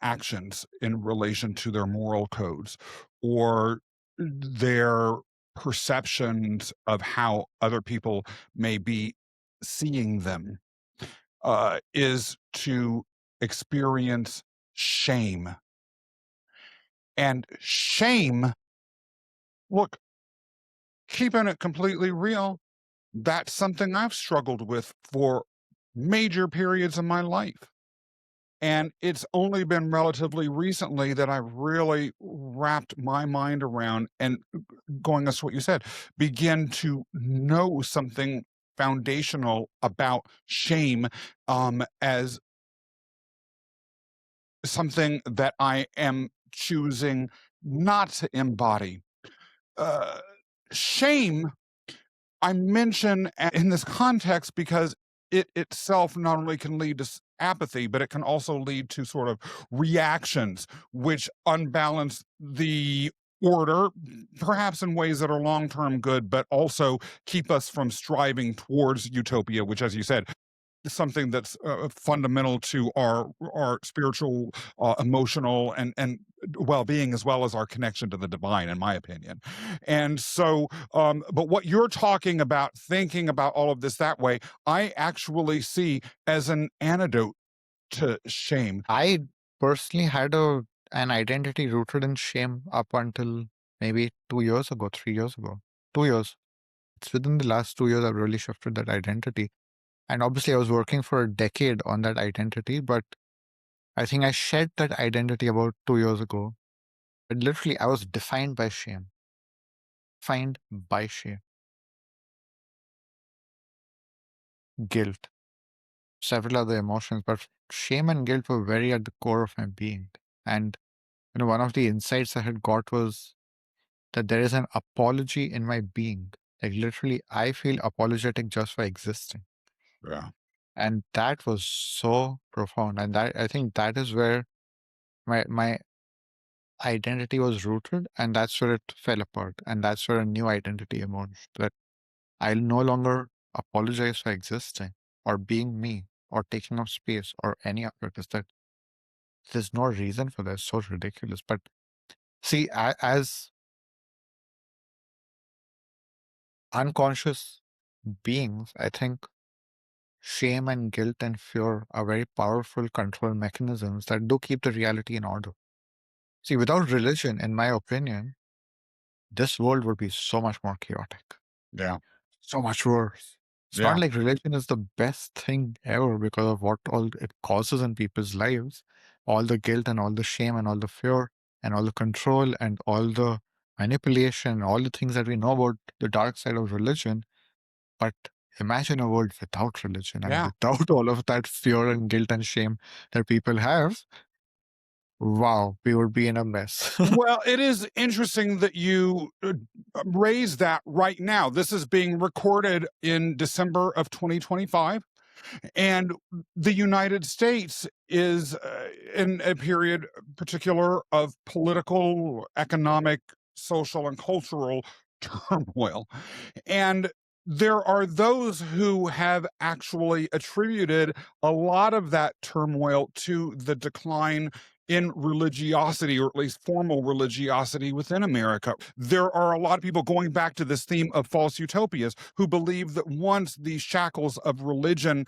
actions in relation to their moral codes, or their perceptions of how other people may be seeing them, is to experience shame. And shame, look, keeping it completely real, that's something I've struggled with for major periods of my life. And it's only been relatively recently that I've really wrapped my mind around and going as what you said, begin to know something foundational about shame, as something that I am choosing not to embody. Uh, Shame I mention in this context because it itself not only can lead to apathy, but it can also lead to sort of reactions which unbalance the order, perhaps in ways that are long term good, but also keep us from striving towards utopia, which, as you said, is something that's fundamental to our spiritual, emotional, and well-being, as well as our connection to the divine, in my opinion. And so, but what you're talking about, thinking about all of this that way, I actually see as an antidote to shame. I personally had an identity rooted in shame up until maybe 2 years ago, 3 years ago. 2 years. It's within the last 2 years I've really shifted that identity. And obviously I was working for a decade on that identity, but I think I shed that identity about 2 years ago. But literally I was defined by shame. Defined by shame. Guilt. Several other emotions, but shame and guilt were very at the core of my being. And one of the insights I had got was that there is an apology in my being. Like literally, I feel apologetic just for existing. Yeah. And that was so profound. And that I think that is where my identity was rooted, and that's where it fell apart. And that's where a new identity emerged. That I'll no longer apologize for existing or being me or taking up space or any of it. Is that there's no reason for that. It's so ridiculous. But see, as unconscious beings, I think shame and guilt and fear are very powerful control mechanisms that do keep the reality in order. See, without religion, in my opinion, this world would be so much more chaotic, Yeah. so much worse. It's not Yeah. like religion is the best thing ever because of what all it causes in people's lives, all the guilt and all the shame and all the fear and all the control and all the manipulation, all the things that we know about the dark side of religion. But imagine a world without religion and Yeah. without all of that fear and guilt and shame that people have. Wow, we would be in a mess. Well, it is interesting that you raise that right now. This is being recorded in December of 2025. And the United States is in a period particular of political, economic, social, and cultural turmoil. And there are those who have actually attributed a lot of that turmoil to the decline in religiosity, or at least formal religiosity within America. There are a lot of people going back to this theme of false utopias who believe that once these shackles of religion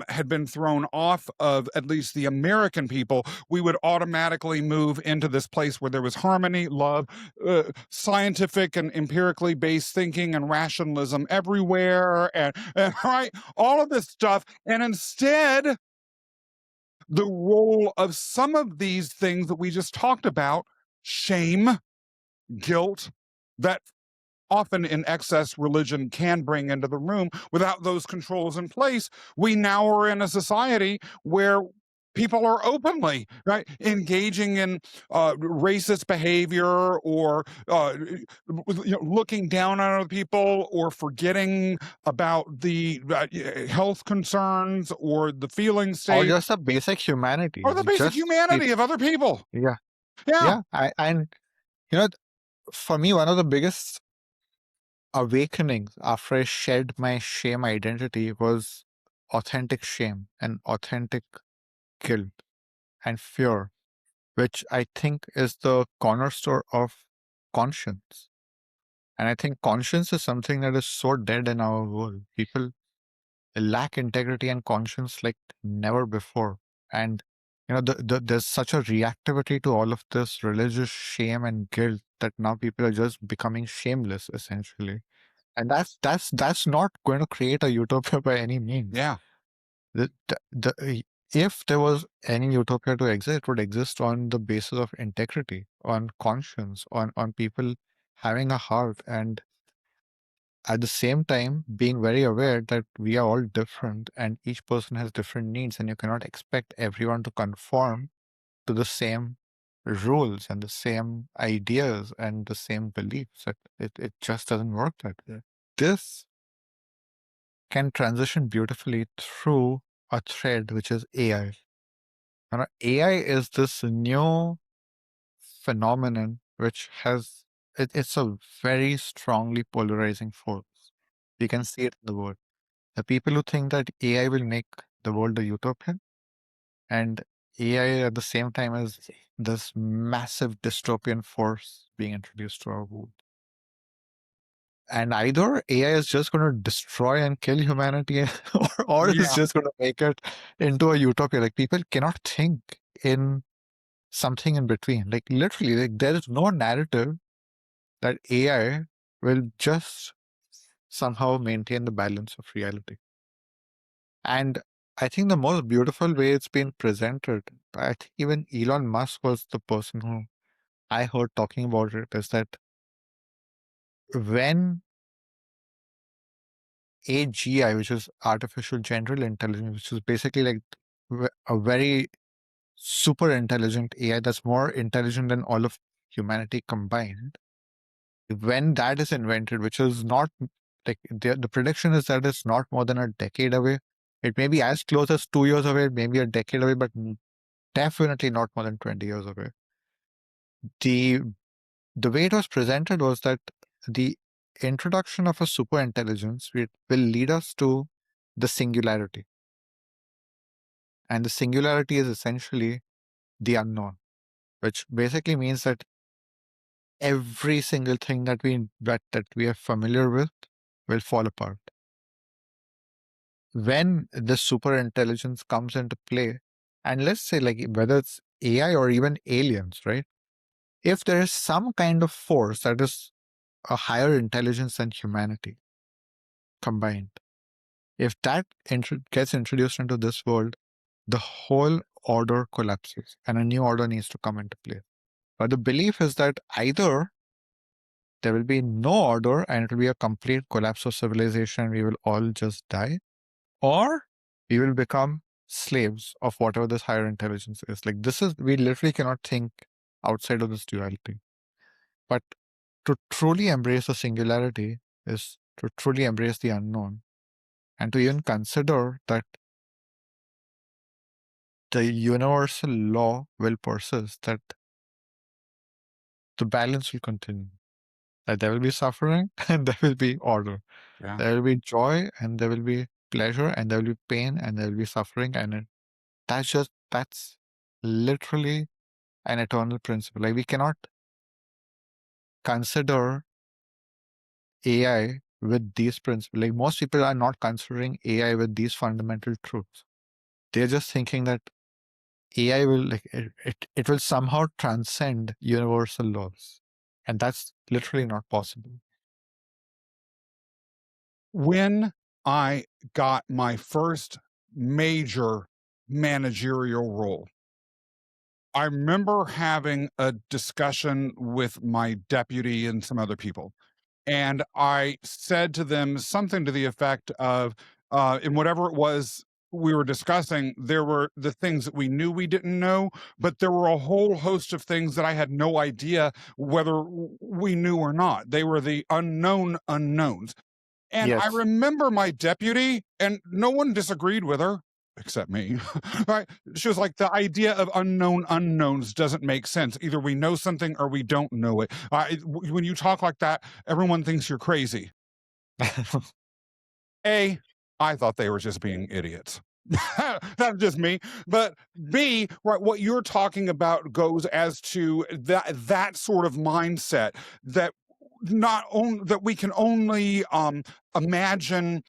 had been thrown off of at least the American people, we would automatically move into this place where there was harmony, love, scientific and empirically based thinking and rationalism everywhere, and right, all of this stuff. And instead, the role of some of these things that we just talked about, shame, guilt, that often in excess religion can bring into the room, without those controls in place, we now are in a society where people are openly right engaging in racist behavior or looking down on other people or forgetting about the health concerns or the feeling Or state just a basic humanity. or the basic Just it, humanity of other people. yeah, Yeah, yeah. And you know, for me, one of the biggest awakenings after I shed my shame identity was authentic shame and authentic guilt and fear, which I think is the cornerstone of conscience. And I think conscience is something that is so dead in our world. People lack integrity and conscience like never before. And there's such a reactivity to all of this religious shame and guilt that now people are just becoming shameless essentially. And that's not going to create a utopia by any means. yeah, If there was any utopia to exist, it would exist on the basis of integrity, on conscience, on people having a heart, and at the same time being very aware that we are all different and each person has different needs, and you cannot expect everyone to conform to the same rules and the same ideas and the same beliefs. It just doesn't work that way. This can transition beautifully through a thread, which is AI. AI is this new phenomenon which it's a very strongly polarizing force. You can see it in the world. The people who think that AI will make the world a utopia, and AI at the same time is this massive dystopian force being introduced to our world. And either AI is just going to destroy and kill humanity, or it's yeah, just going to make it into a utopia. Like people cannot think in something in between. Like literally, like there is no narrative that AI will just somehow maintain the balance of reality. And I think the most beautiful way it's been presented, I think even Elon Musk was the person who I heard talking about it, is that when AGI, which is artificial general intelligence, which is basically like a very super intelligent AI that's more intelligent than all of humanity combined, when that is invented, which is not like the prediction is that it's not more than a decade away. It may be as close as 2 years away, maybe a decade away, but definitely not more than 20 years away. The the way it was presented was that the introduction of a super intelligence will lead us to the singularity. And the singularity is essentially the unknown, which basically means that every single thing that we are familiar with will fall apart. When the super intelligence comes into play, and let's say like whether it's AI or even aliens, right? If there is some kind of force that is a higher intelligence than humanity combined, if that gets introduced into this world, the whole order collapses and a new order needs to come into play. But the belief is that either there will be no order and it will be a complete collapse of civilization and we will all just die, or we will become slaves of whatever this higher intelligence is. Like we literally cannot think outside of this duality. But to truly embrace the singularity is to truly embrace the unknown and to even consider that the universal law will persist, that the balance will continue, that there will be suffering and there will be order. yeah. There will be joy and there will be pleasure and there will be pain and there will be suffering. And that's literally an eternal principle. Like we cannot consider AI with these principles. Like most people are not considering AI with these fundamental truths. They're just thinking that AI will it will somehow transcend universal laws. And that's literally not possible. When I got my first major managerial role, I remember having a discussion with my deputy and some other people. And I said to them something to the effect of, in whatever it was we were discussing, there were the things that we knew we didn't know, but there were a whole host of things that I had no idea whether we knew or not. They were the unknown unknowns. And I Yes. remember my deputy, and no one disagreed with her except me. Right? She was like, the idea of unknown unknowns doesn't make sense. Either we know something or we don't know it. When you talk like that, everyone thinks you're crazy. A, I thought they were just being idiots. That's just me. But B, right, what you're talking about goes as to that sort of mindset that not only that we can only imagine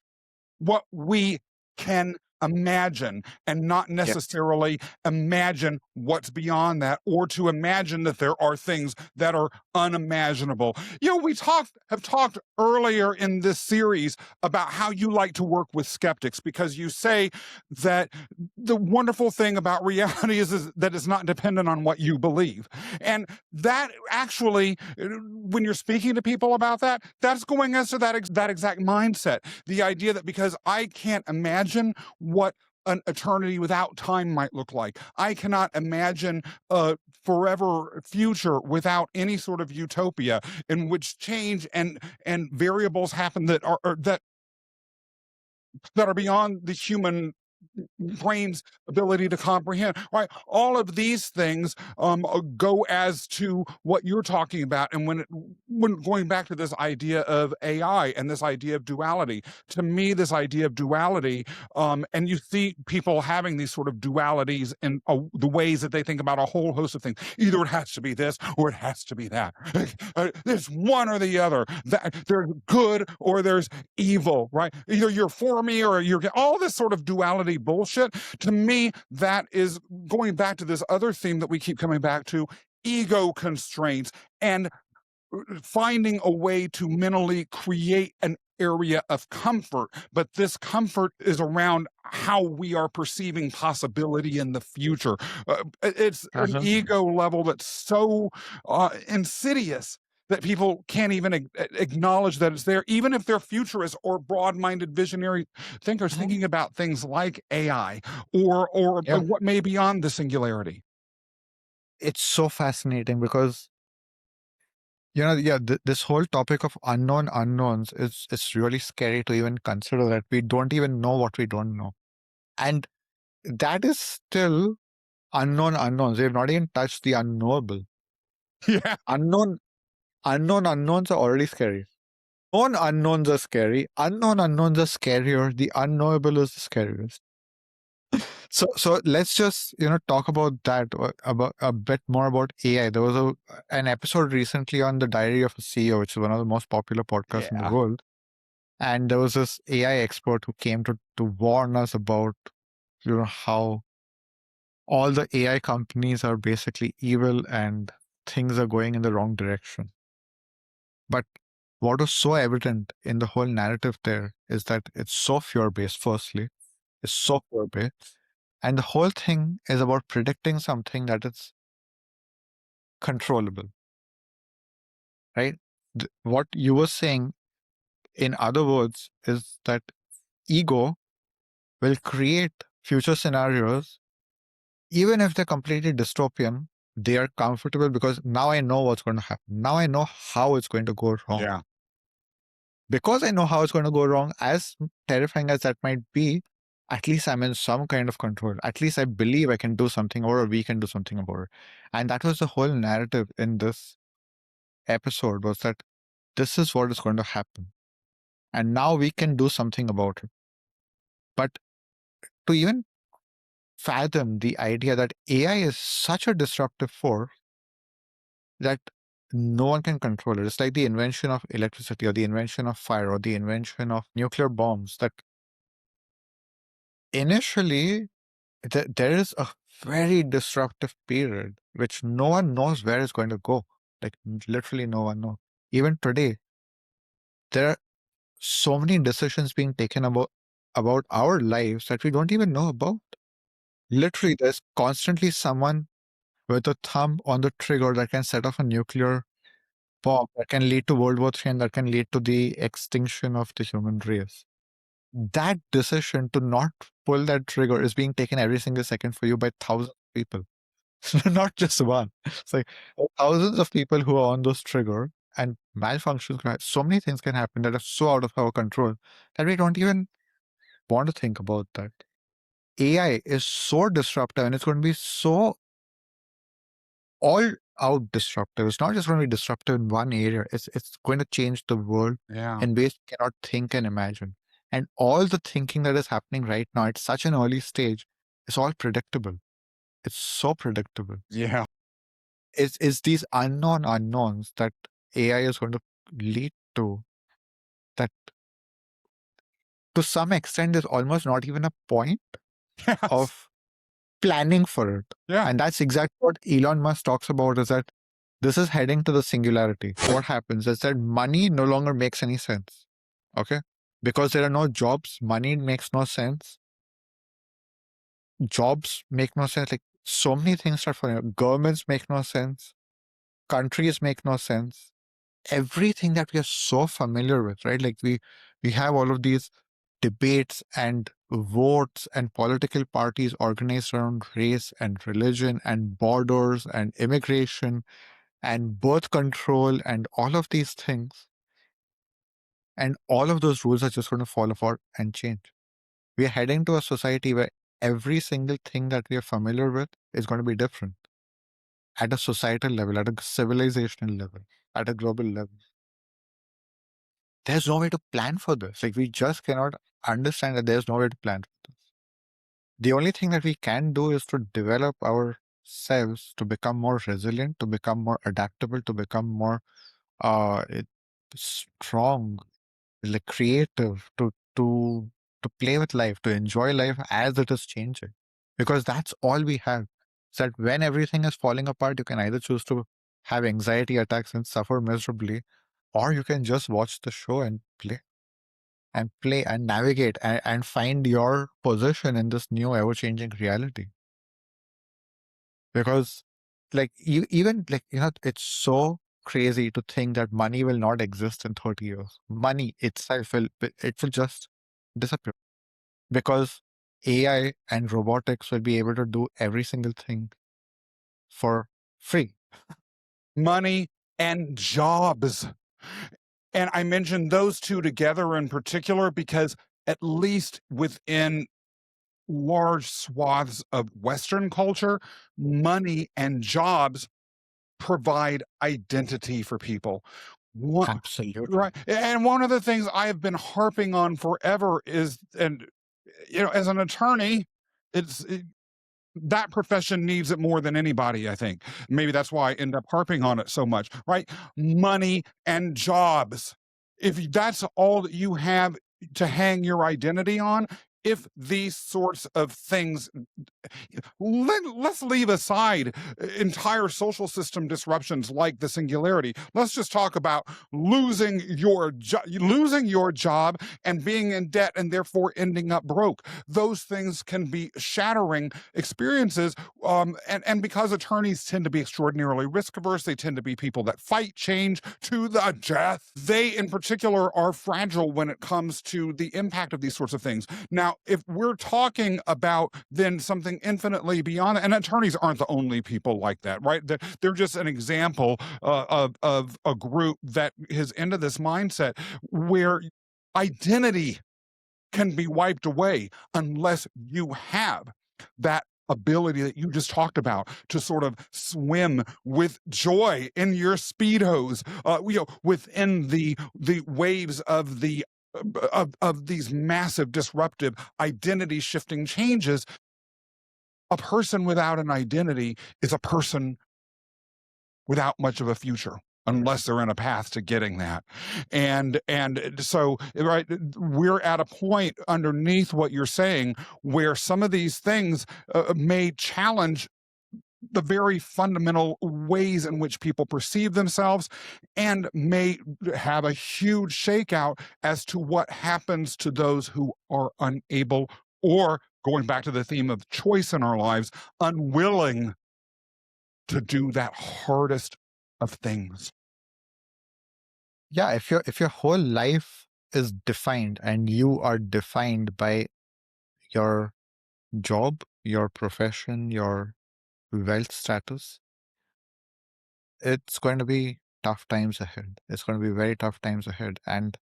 what we can imagine and not Yep. necessarily imagine what's beyond that, or to imagine that there are things that are unimaginable. We have talked earlier in this series about how you like to work with skeptics, because you say that the wonderful thing about reality is that it's not dependent on what you believe. And that actually, when you're speaking to people about that, that's going as to that exact mindset. The idea that because I can't imagine what an eternity without time might look like, I cannot imagine a forever future without any sort of utopia in which change and variables happen that are beyond the human brain's ability to comprehend, right? All of these things go as to what you're talking about. And when going back to this idea of AI and this idea of duality, to me, this idea of duality, and you see people having these sort of dualities in the ways that they think about a whole host of things. Either it has to be this or it has to be that. There's one or the other. There's good or there's evil, right? Either you're for me or you're all this sort of duality bullshit. To me, that is going back to this other theme that we keep coming back to: ego constraints, and finding a way to mentally create an area of comfort. But this comfort is around how we are perceiving possibility in the future. It's an Uh-huh. ego level that's so insidious that people can't even acknowledge that it's there, even if they're futurists or broad-minded visionary thinkers Mhm. thinking about things like AI or Yeah. what may be beyond the singularity. It's so fascinating because, yeah, this whole topic of unknown unknowns is it's really scary to even consider that we don't even know what we don't know. And that is still unknown unknowns. We've not even touched the unknowable. Yeah. Unknown unknowns are already scary. Known unknowns are scary. Unknown unknowns are scarier. The unknowable is the scariest. So let's just talk about that, about a bit more about AI. There was an episode recently on the Diary of a CEO, which is one of the most popular podcasts in the Yeah. world. And there was this AI expert who came to warn us about how all the AI companies are basically evil and things are going in the wrong direction. But what was so evident in the whole narrative there is that it's so fear-based, firstly. It's so fear-based. And the whole thing is about predicting something that is controllable, right? What you were saying, in other words, is that ego will create future scenarios, even if they're completely dystopian. They are comfortable because now I know what's going to happen. Now I know how it's going to go wrong. Yeah. Because I know how it's going to go wrong, as terrifying as that might be, at least I'm in some kind of control. At least I believe I can do something, or we can do something about it. And that was the whole narrative in this episode, was that this is what is going to happen. And now we can do something about it. But to even fathom the idea that AI is such a disruptive force that no one can control it. It's like the invention of electricity or the invention of fire or the invention of nuclear bombs, that initially there is a very disruptive period which no one knows where it's going to go. Like literally no one knows. Even today, there are so many decisions being taken about our lives that we don't even know about. Literally, there's constantly someone with a thumb on the trigger that can set off a nuclear bomb that can lead to World War III and that can lead to the extinction of the human race. that decision to not pull that trigger is being taken every single second for you by thousands of people. Not just one. It's like thousands of people who are on those trigger, and malfunctions can so many things can happen that are so out of our control that we don't even want to think about that. AI is so disruptive, and it's going to be so all out disruptive. It's not just going to be disruptive in one area. It's going to change the world Yeah. in ways we cannot think and imagine. And all the thinking that is happening right now at such an early stage is all predictable. It's so predictable. Yeah. It's these unknown unknowns that AI is going to lead to, that to some extent is almost not even a point Yes. of planning for it. Yeah. And that's exactly what Elon Musk talks about, is that this is heading to the singularity. What happens is that money no longer makes any sense. Okay? Because there are no jobs, money makes no sense. Jobs make no sense. Like, so many things are for governments make no sense. Countries make no sense. Everything that we are so familiar with, right? Like we have all of these debates and votes and political parties organized around race and religion and borders and immigration and birth control and all of these things. And all of those rules are just going to fall apart and change. We are heading to a society where every single thing that we are familiar with is going to be different at a societal level, at a civilizational level, at a global level. There's no way to plan for this. Like, we just cannot understand that there's no way to plan for this. The only thing that we can do is to develop ourselves to become more resilient, to become more adaptable, to become more strong, like creative, to play with life, to enjoy life as it is changing. Because that's all we have. So that when everything is falling apart, you can either choose to have anxiety attacks and suffer miserably, or you can just watch the show and play and navigate and find your position in this new ever-changing reality. Because like even like, it's so crazy to think that money will not exist in 30 years. Money itself will just disappear, because AI and robotics will be able to do every single thing for free. Money and jobs. And I mentioned those two together in particular because at least within large swaths of Western culture, money and jobs provide identity for people. Absolutely. Right. And one of the things I have been harping on forever is, and as an attorney, that profession needs it more than anybody, I think. Maybe that's why I end up harping on it so much, right? Money and jobs. If that's all that you have to hang your identity on, if these sorts of things, let's leave aside entire social system disruptions like the singularity. Let's just talk about losing your job and being in debt and therefore ending up broke. Those things can be shattering experiences. And because attorneys tend to be extraordinarily risk averse, they tend to be people that fight change to the death. They, in particular, are fragile when it comes to the impact of these sorts of things. Now, if we're talking about then something infinitely beyond, and attorneys aren't the only people like that, right? They're just an example of a group that is into this mindset where identity can be wiped away unless you have that ability that you just talked about to sort of swim with joy in your speedos, within the waves of these massive disruptive identity shifting changes. A person without an identity is a person without much of a future, unless they're in a path to getting that. And so, right, we're at a point underneath what you're saying where some of these things may challenge the very fundamental ways in which people perceive themselves, and may have a huge shakeout as to what happens to those who are unable, or going back to the theme of choice in our lives, unwilling to do that hardest of things. Yeah, if your whole life is defined and you are defined by your job, your profession, your wealth status, it's going to be tough times ahead. It's going to be very tough times ahead. And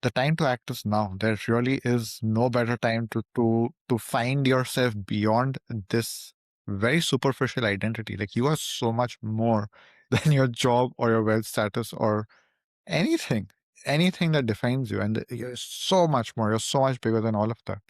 the time to act is now. There really is no better time to find yourself beyond this very superficial identity. Like, you are so much more than your job or your wealth status or anything that defines you. And you're so much more. You're so much bigger than all of that.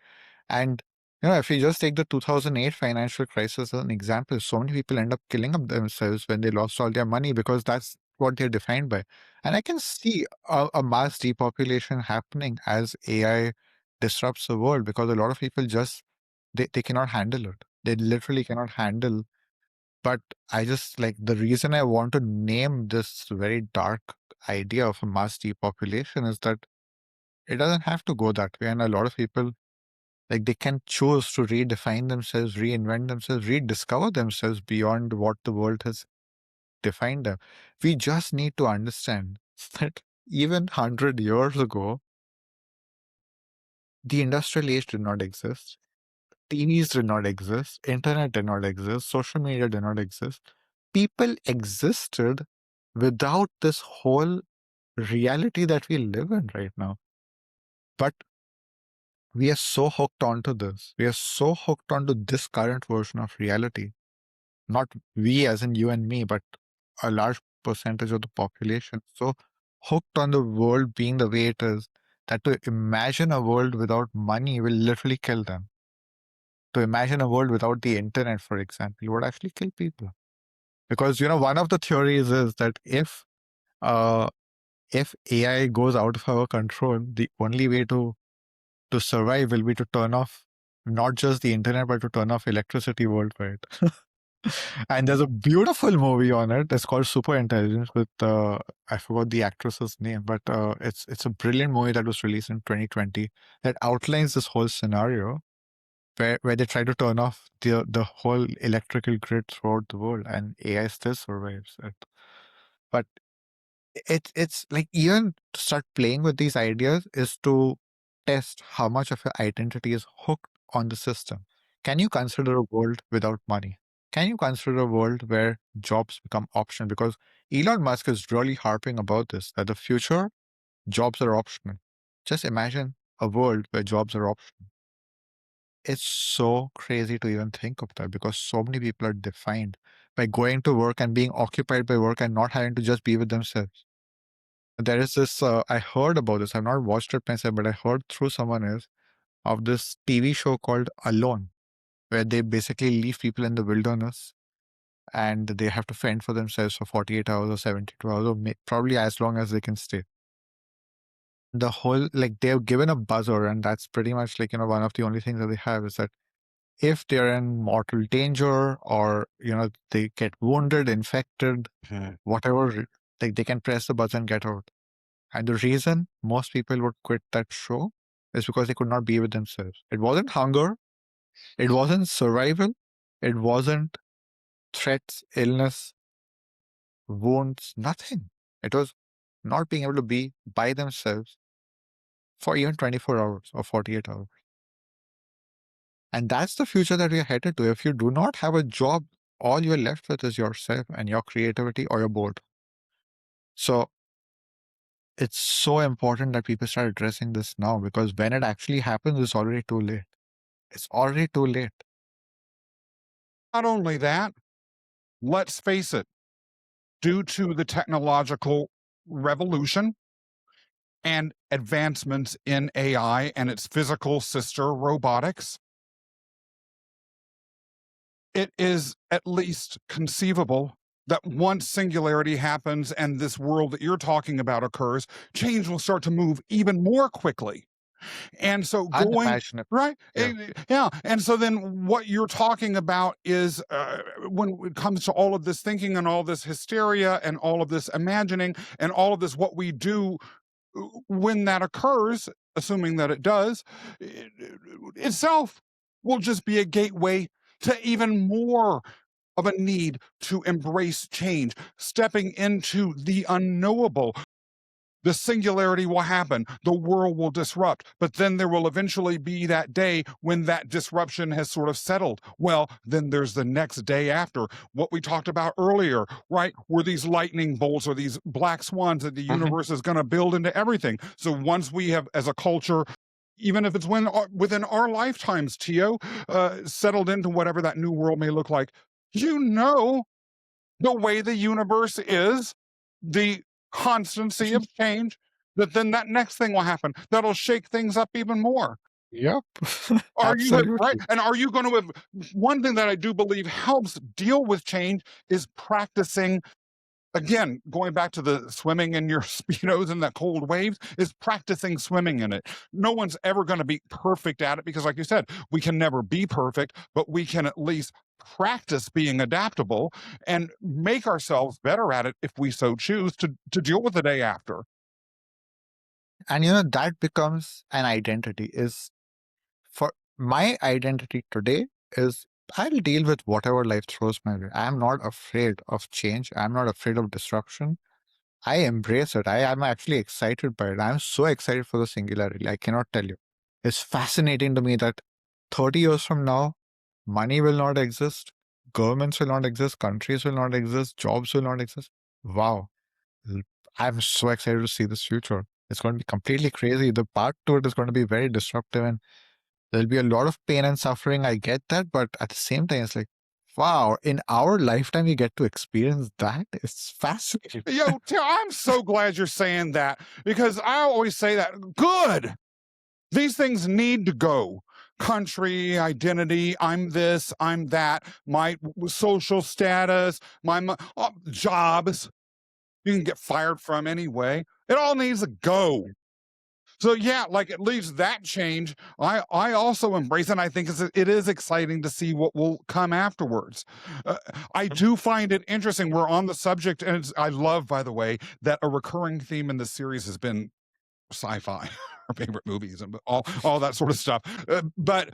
And if you just take the 2008 financial crisis as an example, so many people end up killing up themselves when they lost all their money because that's what they're defined by. And I can see a mass depopulation happening as AI disrupts the world, because a lot of people just they cannot handle it. They literally cannot handle. But I just, like, the reason I want to name this very dark idea of a mass depopulation is that it doesn't have to go that way. And a lot of people, like, they can choose to redefine themselves, reinvent themselves, rediscover themselves beyond what the world has defined them. We just need to understand that even 100 years ago, the industrial age did not exist. TVs did not exist. Internet did not exist. Social media did not exist. People existed without this whole reality that we live in right now. But we are so hooked onto this. We are so hooked onto this current version of reality. Not we as in you and me, but a large percentage of the population. So hooked on the world being the way it is, that to imagine a world without money will literally kill them. To imagine a world without the internet, for example, would actually kill people. Because, one of the theories is that if AI goes out of our control, the only way to survive will be to turn off not just the internet, but to turn off electricity worldwide. And there's a beautiful movie on it. It's called Super Intelligence with I forgot the actress's name, but it's a brilliant movie that was released in 2020 that outlines this whole scenario where they try to turn off the whole electrical grid throughout the world, and AI still survives it. But it's like, even to start playing with these ideas is to test how much of your identity is hooked on the system. Can you consider a world without money? Can you consider a world where jobs become optional? Because Elon Musk is really harping about this, that the future jobs are optional. Just imagine a world where jobs are optional. It's so crazy to even think of that, because so many people are defined by going to work and being occupied by work and not having to just be with themselves. There is this, I heard about this. I've not watched it myself, but I heard through someone else of this TV show called Alone, where they basically leave people in the wilderness and they have to fend for themselves for 48 hours or 72 hours, or probably as long as they can stay. The whole, like, they're given a buzzer, and that's pretty much like, one of the only things that they have is that if they're in mortal danger, or, they get wounded, infected, whatever, like, they can press the button and get out. And the reason most people would quit that show is because they could not be with themselves. It wasn't hunger. It wasn't survival. It wasn't threats, illness, wounds, nothing. It was not being able to be by themselves for even 24 hours or 48 hours. And that's the future that we are headed to. If you do not have a job, all you're left with is yourself and your creativity or your boredom. So it's so important that people start addressing this now, because when it actually happens, it's already too late. It's already too late. Not only that, let's face it, due to the technological revolution and advancements in AI and its physical sister robotics, it is at least conceivable that once singularity happens and this world that you're talking about occurs, change will start to move even more quickly. And so Unimaginable. right? Yeah. Yeah. And so then what you're talking about is when it comes to all of this thinking and all this hysteria and all of this imagining and all of this, what we do when that occurs, assuming that it does, itself will just be a gateway to even more of a need to embrace change, stepping into the unknowable, the singularity will happen, the world will disrupt, but then there will eventually be that day when that disruption has sort of settled. Well, then there's the next day after, what we talked about earlier, right? Where these lightning bolts or these black swans that the Mhm. universe is going to build into everything. So once we have, as a culture, even if it's within our lifetimes, Tio, settled into whatever that new world may look like, you know, the way the universe is, the constancy of change, that then that next thing will happen that'll shake things up even more. Yep. Are you right? Absolutely. And are you going to have one thing that I do believe helps deal with change is practicing, again, going back to the swimming in your speedos in that cold waves, is practicing swimming in it. No one's ever going to be perfect at it because, like you said, we can never be perfect, but we can at least practice being adaptable and make ourselves better at it if we so choose to deal with the day after. And that becomes an identity. Is for my identity today is I'll deal with whatever life throws my way. I'm not afraid of change. I'm not afraid of disruption. I embrace it. I am actually excited by it. I'm so excited for the singularity. I cannot tell you. It's fascinating to me that 30 years from now, money will not exist, governments will not exist, countries will not exist, jobs will not exist. Wow. L- I'm so excited to see this future. It's going to be completely crazy. The part to it is going to be very disruptive and there'll be a lot of pain and suffering. I get that. But at the same time, it's like, wow, in our lifetime, we get to experience that. It's fascinating. Yo, I'm so glad you're saying that because I always say that. Good. These things need to go. Country, identity, I'm this, I'm that, my social status, jobs you can get fired from anyway. It all needs to go. So yeah, like at least that change, I also embrace, and I think it is exciting to see what will come afterwards. Uh, I do find it interesting. We're on the subject, and I love, by the way, that a recurring theme in the series has been sci-fi, our favorite movies, and all that sort of stuff. But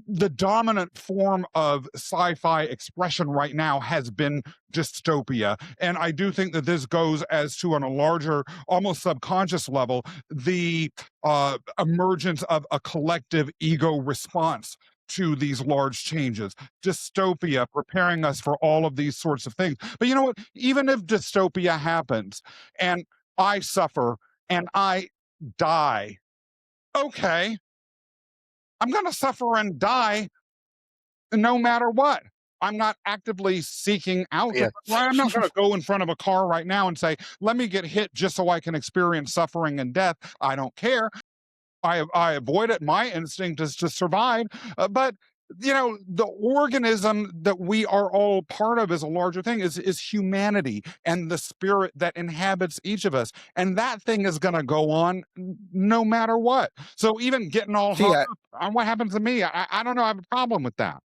the dominant form of sci-fi expression right now has been dystopia, and I do think that this goes as to on a larger, almost subconscious level, the emergence of a collective ego response to these large changes. Dystopia preparing us for all of these sorts of things. But you know what? Even if dystopia happens and I suffer and I die. Okay, I'm going to suffer and die no matter what. I'm not actively seeking out Yeah. right? I'm not going to go in front of a car right now and say, let me get hit just so I can experience suffering and death. I don't care. I avoid it. My instinct is to survive. But the organism that we are all part of as a larger thing is humanity and the spirit that inhabits each of us. And that thing is going to go on no matter what. So even getting all hung See, up on what happens to me, I don't know. I have a problem with that.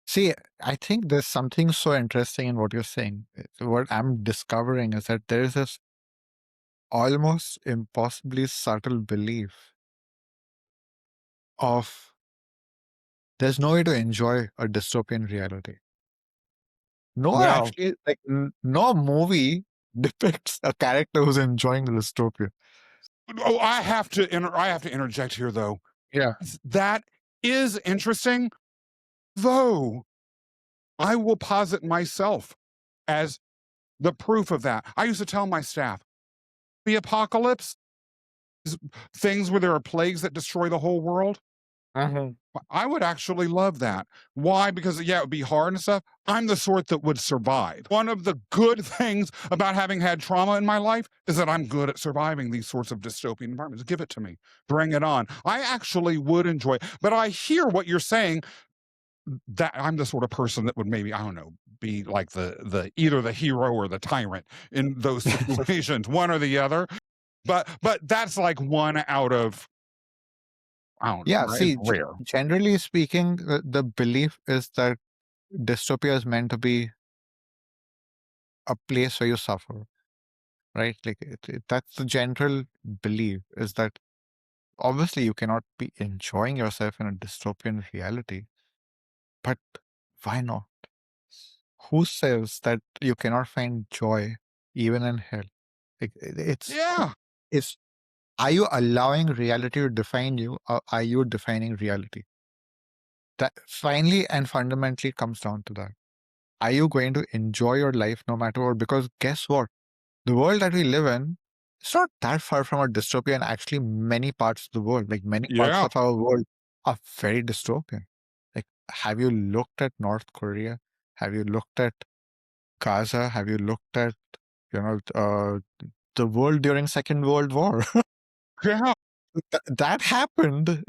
see, I think there's something so interesting in what you're saying. What I'm discovering is that there is this almost impossibly subtle belief of there's no way to enjoy a dystopian reality. No, Well, actually, like no movie depicts a character who's enjoying the dystopia. oh, I have to interject here though. Yeah. That is interesting, though I will posit myself as the proof of that. I used to tell my staff, the apocalypse is things where there are plagues that destroy the whole world. Mhm. I would actually love that. Why? Because yeah, it would be hard and stuff. I'm the sort that would survive. One of the good things about having had trauma in my life is that I'm good at surviving these sorts of dystopian environments. Give it to me. Bring it on. I actually would enjoy it. But I hear what you're saying, that I'm the sort of person that would maybe, I don't know, be like the either the hero or the tyrant in those situations, one or the other. But that's like one out of, I don't know, Yeah, right? It's see, rare. generally speaking, the belief is that dystopia is meant to be a place where you suffer, right? Like that's the general belief is that obviously you cannot be enjoying yourself in a dystopian reality, but why not? Who says that you cannot find joy even in hell? Like it's Yeah. it's are you allowing reality to define you, or are you defining reality? That finally and fundamentally comes down to that. Are you going to enjoy your life no matter what? Because guess what? The world that we live in, it's not that far from a dystopia, and actually many parts of the world, like many parts Yeah. of our world are very dystopian. Like, have you looked at North Korea? Have you looked at Gaza? Have you looked at, you know, the world during Second World War? Yeah. That happened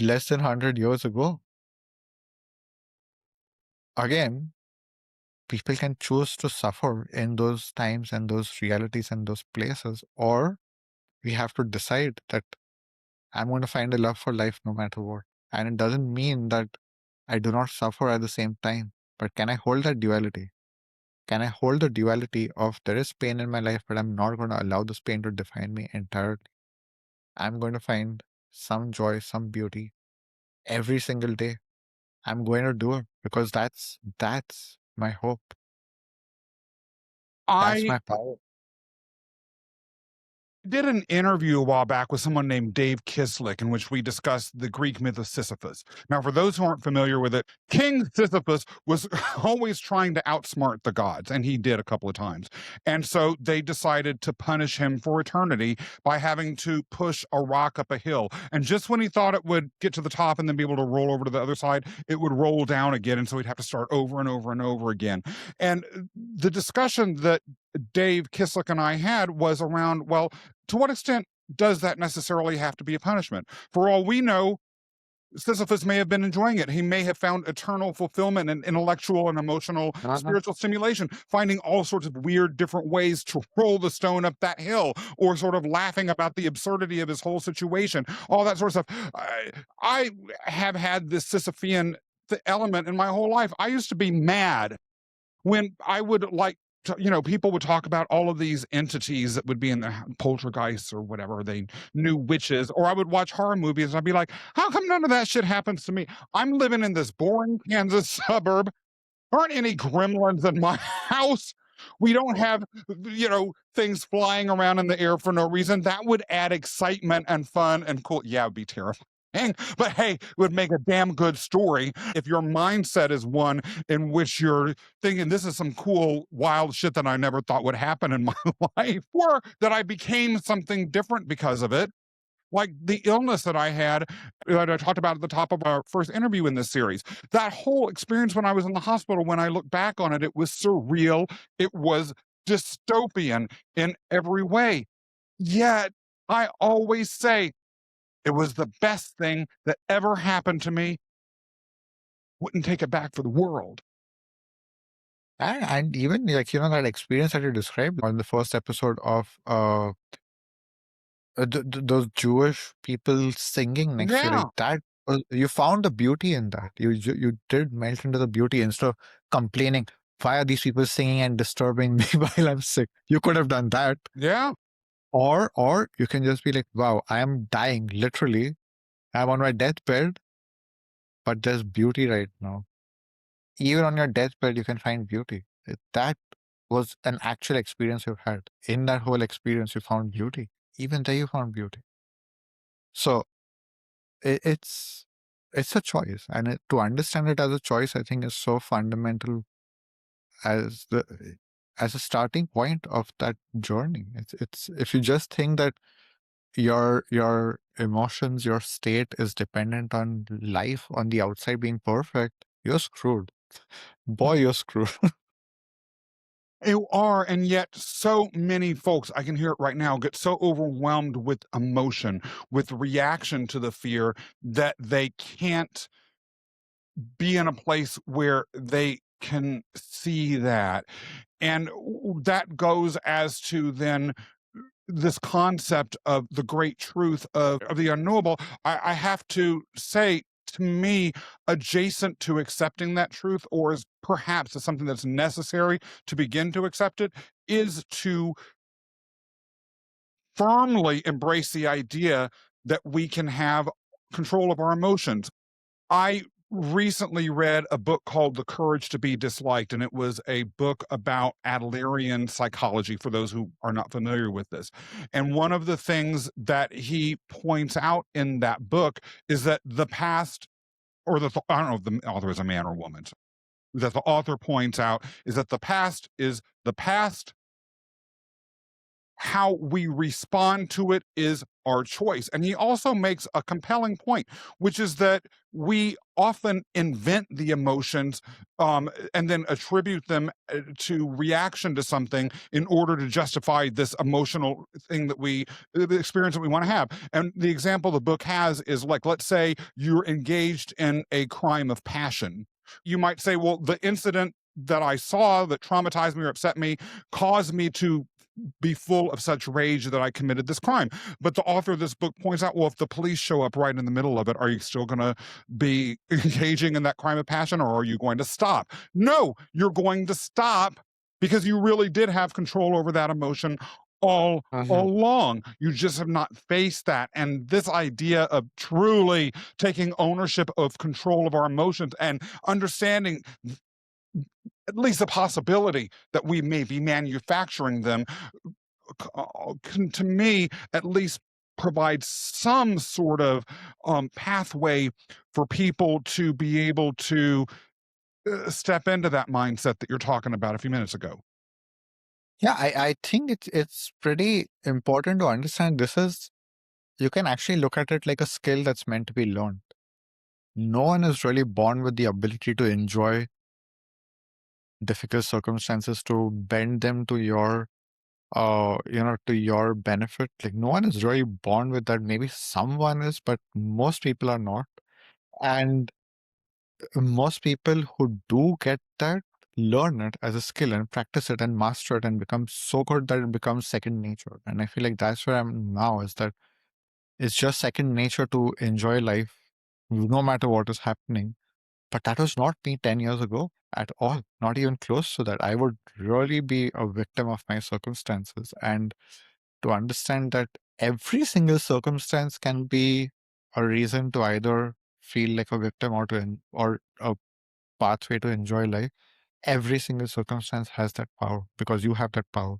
less than 100 years ago. Again, people can choose to suffer in those times and those realities and those places, or we have to decide that I'm going to find a love for life no matter what. And it doesn't mean that I do not suffer at the same time, but can I hold that duality? Can I hold the duality of there is pain in my life, but I'm not going to allow this pain to define me entirely? I'm going to find some joy, some beauty every single day. I'm going to do it because that's my hope. That's I my power. did an interview a while back with someone named 𝗩𝗶𝗱𝗲𝘁 in which we discussed the Greek myth of Sisyphus. Now, for those who aren't familiar with it, King Sisyphus was always trying to outsmart the gods, and he did a couple of times. And so they decided to punish him for eternity by having to push a rock up a hill. And just when he thought it would get to the top and then be able to roll over to the other side, it would roll down again. And so he'd have to start over and over and over again. And the discussion that 𝗩𝗶𝗱𝗁 and I had was around, well, to what extent does that necessarily have to be a punishment? For all we know, Sisyphus may have been enjoying it. He may have found eternal fulfillment and intellectual and emotional, Uh-huh. spiritual stimulation, finding all sorts of weird, different ways to roll the stone up that hill, or sort of laughing about the absurdity of his whole situation, all that sort of stuff. I have had this Sisyphean element in my whole life. I used to be mad when I would like people would talk about all of these entities that would be in the poltergeists or whatever, they knew witches, or I would watch horror movies and I'd be like, how come none of that shit happens to me? I'm living in this boring Kansas suburb. Aren't any gremlins in my house? We don't have, things flying around in the air for no reason. That would add excitement and fun and cool. Yeah, it'd be terrifying. But hey, it would make a damn good story if your mindset is one in which you're thinking this is some cool, wild shit that I never thought would happen in my life, or that I became something different because of it. Like the illness that I had, that I talked about at the top of our first interview in this series. That whole experience when I was in the hospital, when I look back on it, it was surreal. It was dystopian in every way. Yet I always say it was the best thing that ever happened to me. Wouldn't take it back for the world. And even like, that experience that you described on the first episode of those Jewish people singing next to you, like Yeah. that, you found the beauty in that. You did melt into the beauty instead of complaining. Why are these people singing and disturbing me while I'm sick? You could have done that, Yeah. or you can just be like, wow, I am dying, literally. I'm on my deathbed, but there's beauty right now. Even on your deathbed, you can find beauty. That was an actual experience you've had. In that whole experience, you found beauty. Even there, you found beauty. So it's a choice, and to understand it as a choice, I think, is so fundamental as a starting point of that journey. It's if you just think that your emotions, your state is dependent on life on the outside being perfect, you're screwed. Boy, you're screwed. You are, and yet so many folks, I can hear it right now, get so overwhelmed with emotion, with reaction to the fear that they can't be in a place where they can see that. And that goes as to then this concept of the great truth of the unknowable. I have to say, to me, adjacent to accepting that truth, or is perhaps as something that's necessary to begin to accept it, is to firmly embrace the idea that we can have control of our emotions. I recently read a book called The Courage to Be Disliked, and it was a book about Adlerian psychology for those who are not familiar with this. And one of the things that he points out in that book is that the past, or I don't know if the author is a man or woman, that the author points out is that the past is the past. How we respond to it is our choice. And he also makes a compelling point, which is that we often invent the emotions and then attribute them to reaction to something in order to justify this emotional thing that the experience that we want to have. And the example the book has is like, let's say you're engaged in a crime of passion. You might say, well, the incident that I saw that traumatized me or upset me caused me to be full of such rage that I committed this crime. But the author of this book points out, well, if the police show up right in the middle of it, are you still going to be engaging in that crime of passion, or are you going to stop? No, you're going to stop because you really did have control over that emotion all Mhm. along. You just have not faced that. And this idea of truly taking ownership of control of our emotions and understanding at least the possibility that we may be manufacturing them can, to me, at least provide some sort of pathway for people to be able to step into that mindset that you're talking about a few minutes ago. Yeah, I think it's pretty important to understand this is, you can actually look at it like a skill that's meant to be learned. No one is really born with the ability to enjoy difficult circumstances, to bend them to your to your benefit. Like, no one is really born with that. Maybe someone is, but most people are not. And most people who do get that learn it as a skill and practice it and master it and become so good that it becomes second nature. And I feel like that's where I'm now, is that it's just second nature to enjoy life no matter what is happening. But that was not me 10 years ago at all, not even close to that. I would really be a victim of my circumstances. And to understand that every single circumstance can be a reason to either feel like a victim or or a pathway to enjoy life. Every single circumstance has that power because you have that power.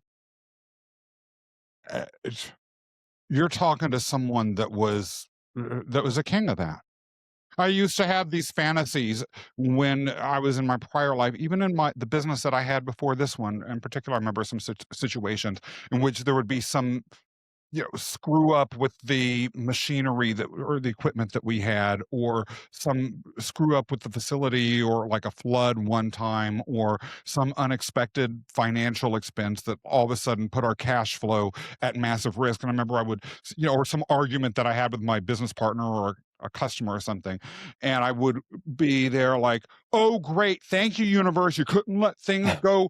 You're talking to someone that was a king of that. I used to have these fantasies when I was in my prior life, even in the business that I had before this one. In particular, I remember some situations in which there would be some screw up with the machinery or the equipment that we had, or some screw up with the facility, or like a flood one time, or some unexpected financial expense that all of a sudden put our cash flow at massive risk. And I remember I would, or some argument that I had with my business partner or a customer or something. And I would be there like, oh, great. Thank you, universe. You couldn't let things go,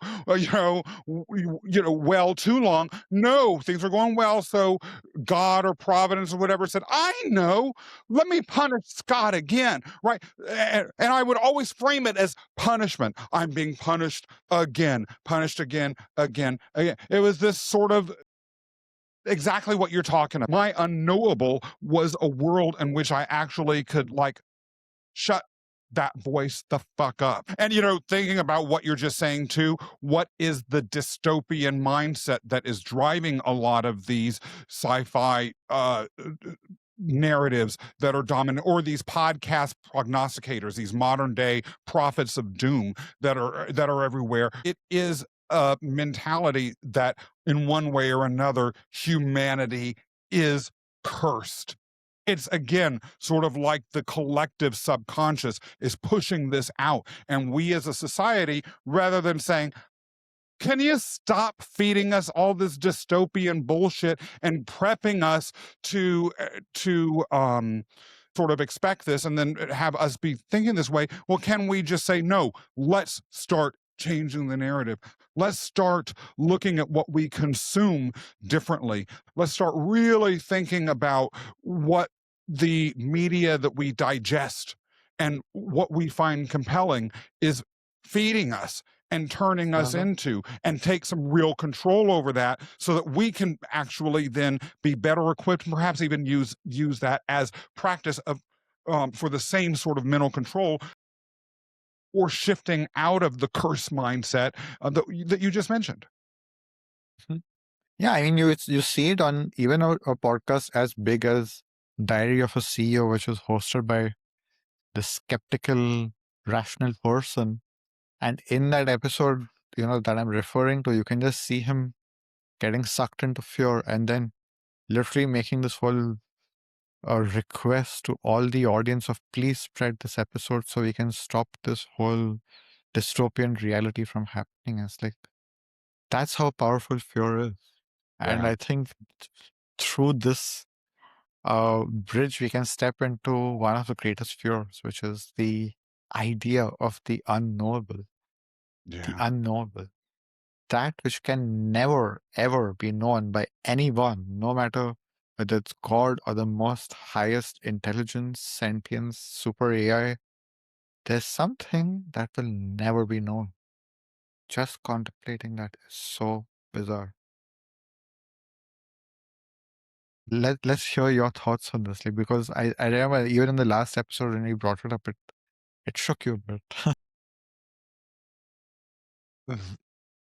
well too long. No, things are going well. So God or Providence or whatever said, I know, let me punish Scott again, right? And I would always frame it as punishment. I'm being punished again, again. It was this sort of exactly what you're talking about. My unknowable was a world in which I actually could like shut that voice the fuck up. And, thinking about what you're just saying too, what is the dystopian mindset that is driving a lot of these sci-fi narratives that are dominant, or these podcast prognosticators, these modern day prophets of doom that are everywhere? It is a mentality that in one way or another humanity is cursed. It's again sort of like the collective subconscious is pushing this out. And we as a society, rather than saying, can you stop feeding us all this dystopian bullshit and prepping us to sort of expect this and then have us be thinking this way? Well, can we just say, no, let's start changing the narrative. Let's start looking at what we consume differently. Let's start really thinking about what the media that we digest and what we find compelling is feeding us and turning us Uh-huh. into, and take some real control over that so that we can actually then be better equipped and perhaps even use that as practice of for the same sort of mental control, or shifting out of the curse mindset that you just mentioned. Mhm. Yeah, I mean, you see it on even a podcast as big as Diary of a CEO, which was hosted by the skeptical, rational person. And in that episode, that I'm referring to, you can just see him getting sucked into fear and then literally making this whole request to all the audience of please spread this episode so we can stop this whole dystopian reality from happening. It's like, that's how powerful fear is. And Yeah. I think through this bridge, we can step into one of the greatest fears, which is the idea of the unknowable. The Yeah. unknowable. That which can never, ever be known by anyone, no matter whether it's God or the most highest intelligence, sentience, super AI. There's something that will never be known. Just contemplating that is so bizarre. Let's hear your thoughts on this, like, because I remember even in the last episode when we brought it up, it shook you a bit.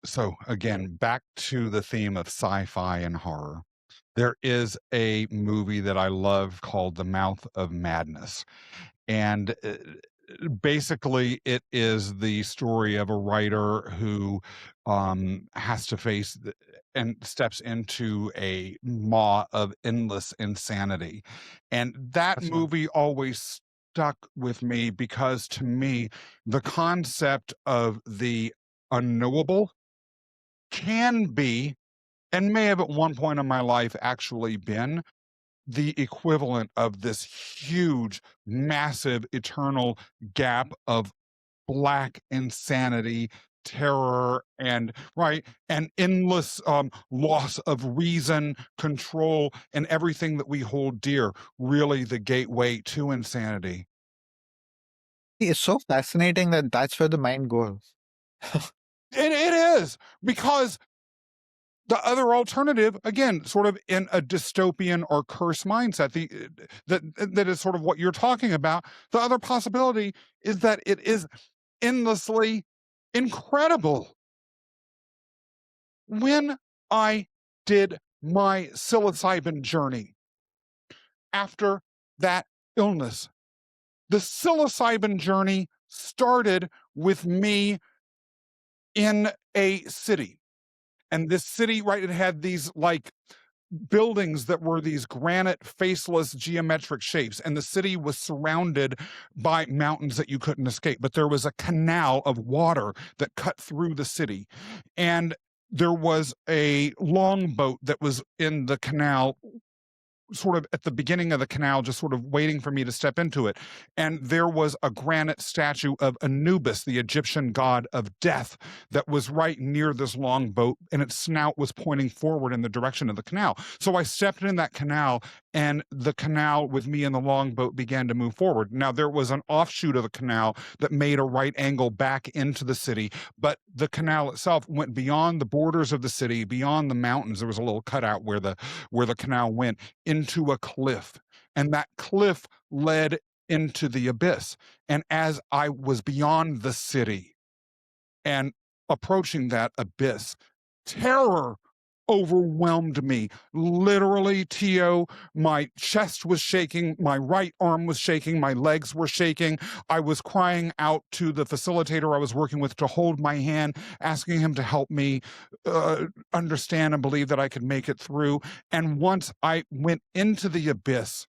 So again, back to the theme of sci-fi and horror. There is a movie that I love called The Mouth of Madness. And basically, it is the story of a writer who has to face and steps into a maw of endless insanity. And that That's right. movie always stuck with me because to me, the concept of the unknowable can be, and may have at one point in my life actually been, the equivalent of this huge, massive, eternal gap of black insanity, terror, and right, and endless loss of reason, control, and everything that we hold dear. Really, the gateway to insanity. It's so fascinating that that's where the mind goes. It is because the other alternative, again, sort of in a dystopian or curse mindset, that is sort of what you're talking about. The other possibility is that it is endlessly incredible. When I did my psilocybin journey after that illness, the psilocybin journey started with me in a city. And this city, right, it had these like buildings that were these granite, faceless, geometric shapes. And the city was surrounded by mountains that you couldn't escape. But there was a canal of water that cut through the city. And there was a longboat that was in the canal, sort of at the beginning of the canal, just sort of waiting for me to step into it. And there was a granite statue of Anubis, the Egyptian god of death, that was right near this longboat, and its snout was pointing forward in the direction of the canal. So I stepped in that canal, and the canal with me in the longboat began to move forward. Now, there was an offshoot of the canal that made a right angle back into the city, but the canal itself went beyond the borders of the city, beyond the mountains. There was a little cutout where the canal went into a cliff, and that cliff led into the abyss. And as I was beyond the city and approaching that abyss, terror overwhelmed me. Literally, Tio, my chest was shaking, my right arm was shaking, my legs were shaking. I was crying out to the facilitator I was working with to hold my hand, asking him to help me understand and believe that I could make it through. And once I went into the abyss,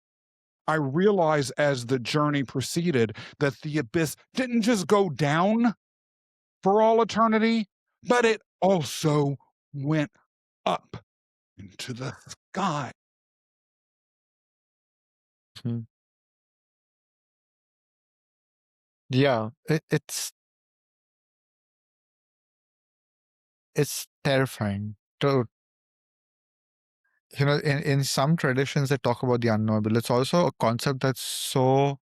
I realized as the journey proceeded that the abyss didn't just go down for all eternity, but it also went up into the sky. Mhm. Yeah, it's terrifying. To in some traditions they talk about the unknowable. It's also a concept that's so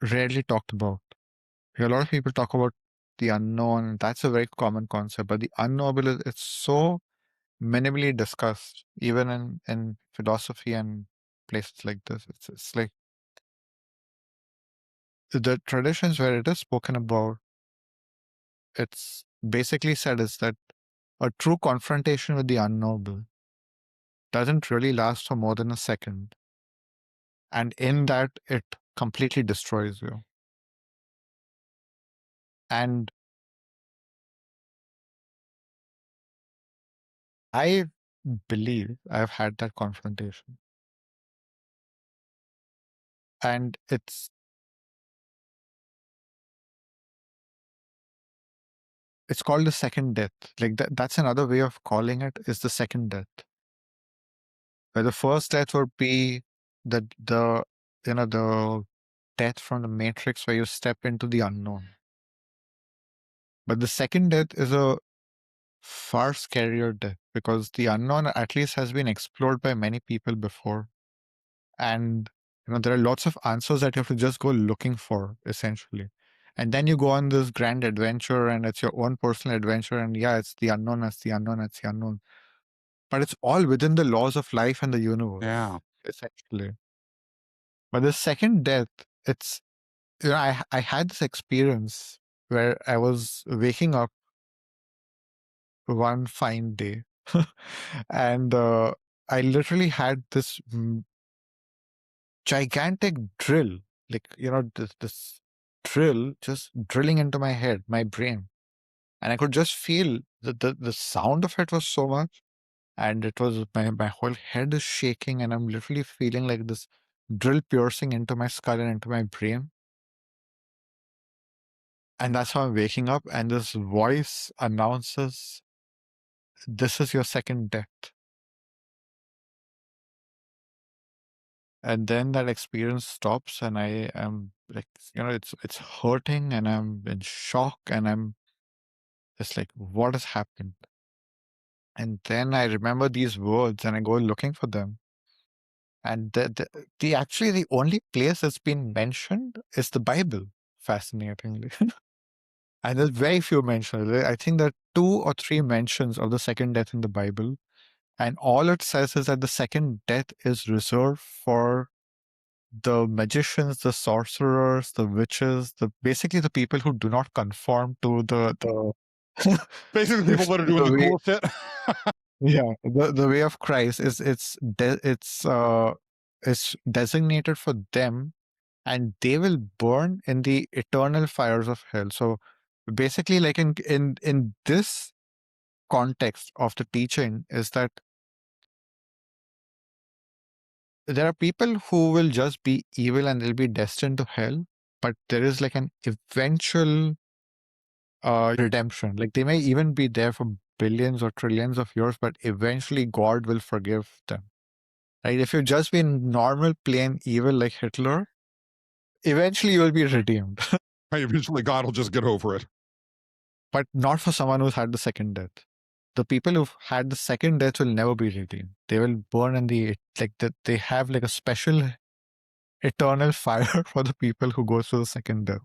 rarely talked about. A lot of people talk about the unknown. That's a very common concept, but the unknowable it's so minimally discussed, even in philosophy and places like this. It's like the traditions where it is spoken about, it's basically said is that a true confrontation with the unknowable doesn't really last for more than a second. And in that, it completely destroys you. And I believe I've had that confrontation. And it's called the second death. Like that's another way of calling it, is the second death. Where the first death would be the death from the Matrix, where you step into the unknown. But the second death is a far scarier death, because the unknown at least has been explored by many people before. And there are lots of answers that you have to just go looking for, essentially. And then you go on this grand adventure, and it's your own personal adventure, and yeah, it's the unknown, it's the unknown, it's the unknown. But it's all within the laws of life and the universe, Yeah. essentially. But the second death, it's I had this experience where I was waking up one fine day, and I literally had this gigantic drill, like this drill just drilling into my head, my brain, and I could just feel the sound of it was so much, and it was my whole head is shaking, and I'm literally feeling like this drill piercing into my skull and into my brain. And that's how I'm waking up, and this voice announces, "This is your second death." And then that experience stops, and I am like, it's hurting, and I'm in shock, and I'm just like, what has happened? And then I remember these words, and I go looking for them. And the actually the only place that's been mentioned is the Bible, fascinatingly. And there's very few mentions. I think there are 2 or 3 mentions of the second death in the Bible. And all it says is that the second death is reserved for the magicians, the sorcerers, the witches, basically the people who do not conform to the Basically, people that are doing the the way, cool shit. yeah, the way of Christ is it's designated for them, and they will burn in the eternal fires of hell. So basically, like in this context of the teaching, is that there are people who will just be evil and they'll be destined to hell, but there is like an eventual redemption. Like they may even be there for billions or trillions of years, but eventually God will forgive them. Right? If you've just been normal, plain evil like Hitler, eventually you will be redeemed. Eventually, God will just get over it. But not for someone who's had the second death. The people who've had the second death will never be redeemed. They will burn in they have like a special eternal fire for the people who go through the second death.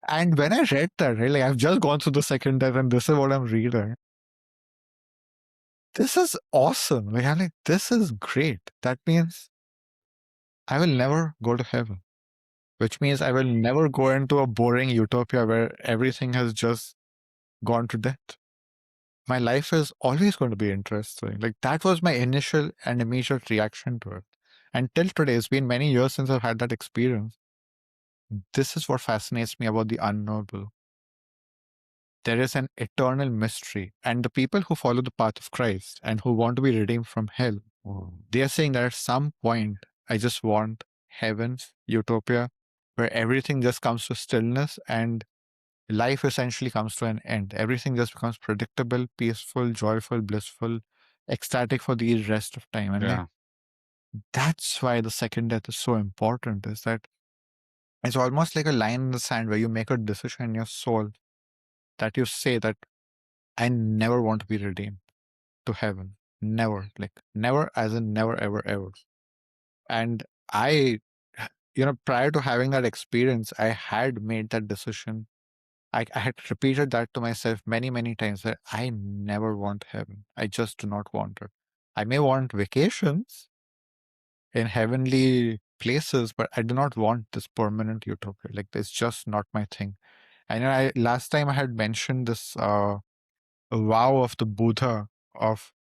And when I read that, right, like I've just gone through the second death, and this is what I'm reading. This is awesome. Like I'm like, this is great. That means I will never go to heaven, which means I will never go into a boring utopia where everything has just gone to death. My life is always going to be interesting. Like that was my initial and immediate reaction to it. And till today, it's been many years since I've had that experience. This is what fascinates me about the unknowable. There is an eternal mystery. And the people who follow the path of Christ and who want to be redeemed from hell, they are saying that at some point, I just want heaven, utopia, where everything just comes to stillness and life essentially comes to an end. Everything just becomes predictable, peaceful, joyful, blissful, ecstatic for the rest of time. And like, that's why the second death is so important, is that it's almost like a line in the sand where you make a decision in your soul that you say that I never want to be redeemed to heaven. Never. Like never as in never, ever, ever. And I, prior to having that experience, I had made that decision. I had repeated that to myself many, many times, that I never want heaven. I just do not want it. I may want vacations in heavenly places, but I do not want this permanent utopia. Like, it's just not my thing. And last time I had mentioned this vow of the Buddha of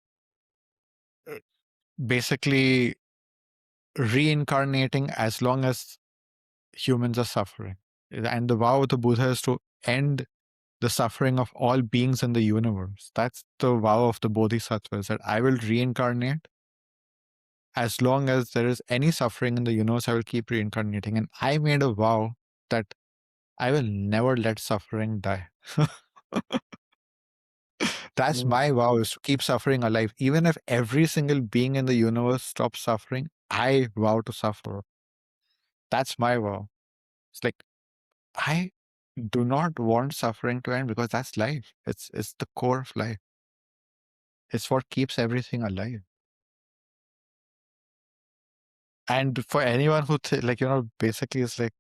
basically reincarnating as long as humans are suffering. And the vow of the Buddha is to end the suffering of all beings in the universe. That's the vow of the Bodhisattvas, that I will reincarnate as long as there is any suffering in the universe. I will keep reincarnating. And I made a vow that I will never let suffering die. That's my vow, is to keep suffering alive. Even if every single being in the universe stops suffering, I vow to suffer. That's my vow. It's like, I do not want suffering to end, because that's life. It's the core of life. It's what keeps everything alive. And for anyone who basically is like,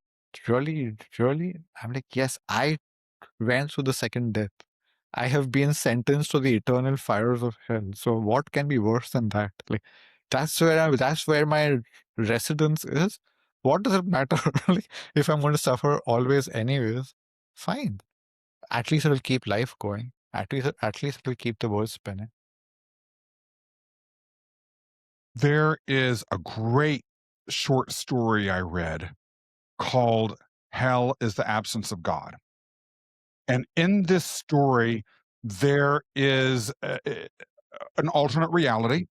really, really? I'm like, yes, I went through the second death. I have been sentenced to the eternal fires of hell. So what can be worse than that? Like, that's where my residence is. What does it matter? Like, if I'm going to suffer always anyways, fine. At least it'll keep life going. At least it'll keep the world spinning. There is a great short story I read called Hell is the Absence of God. And in this story, there is an alternate reality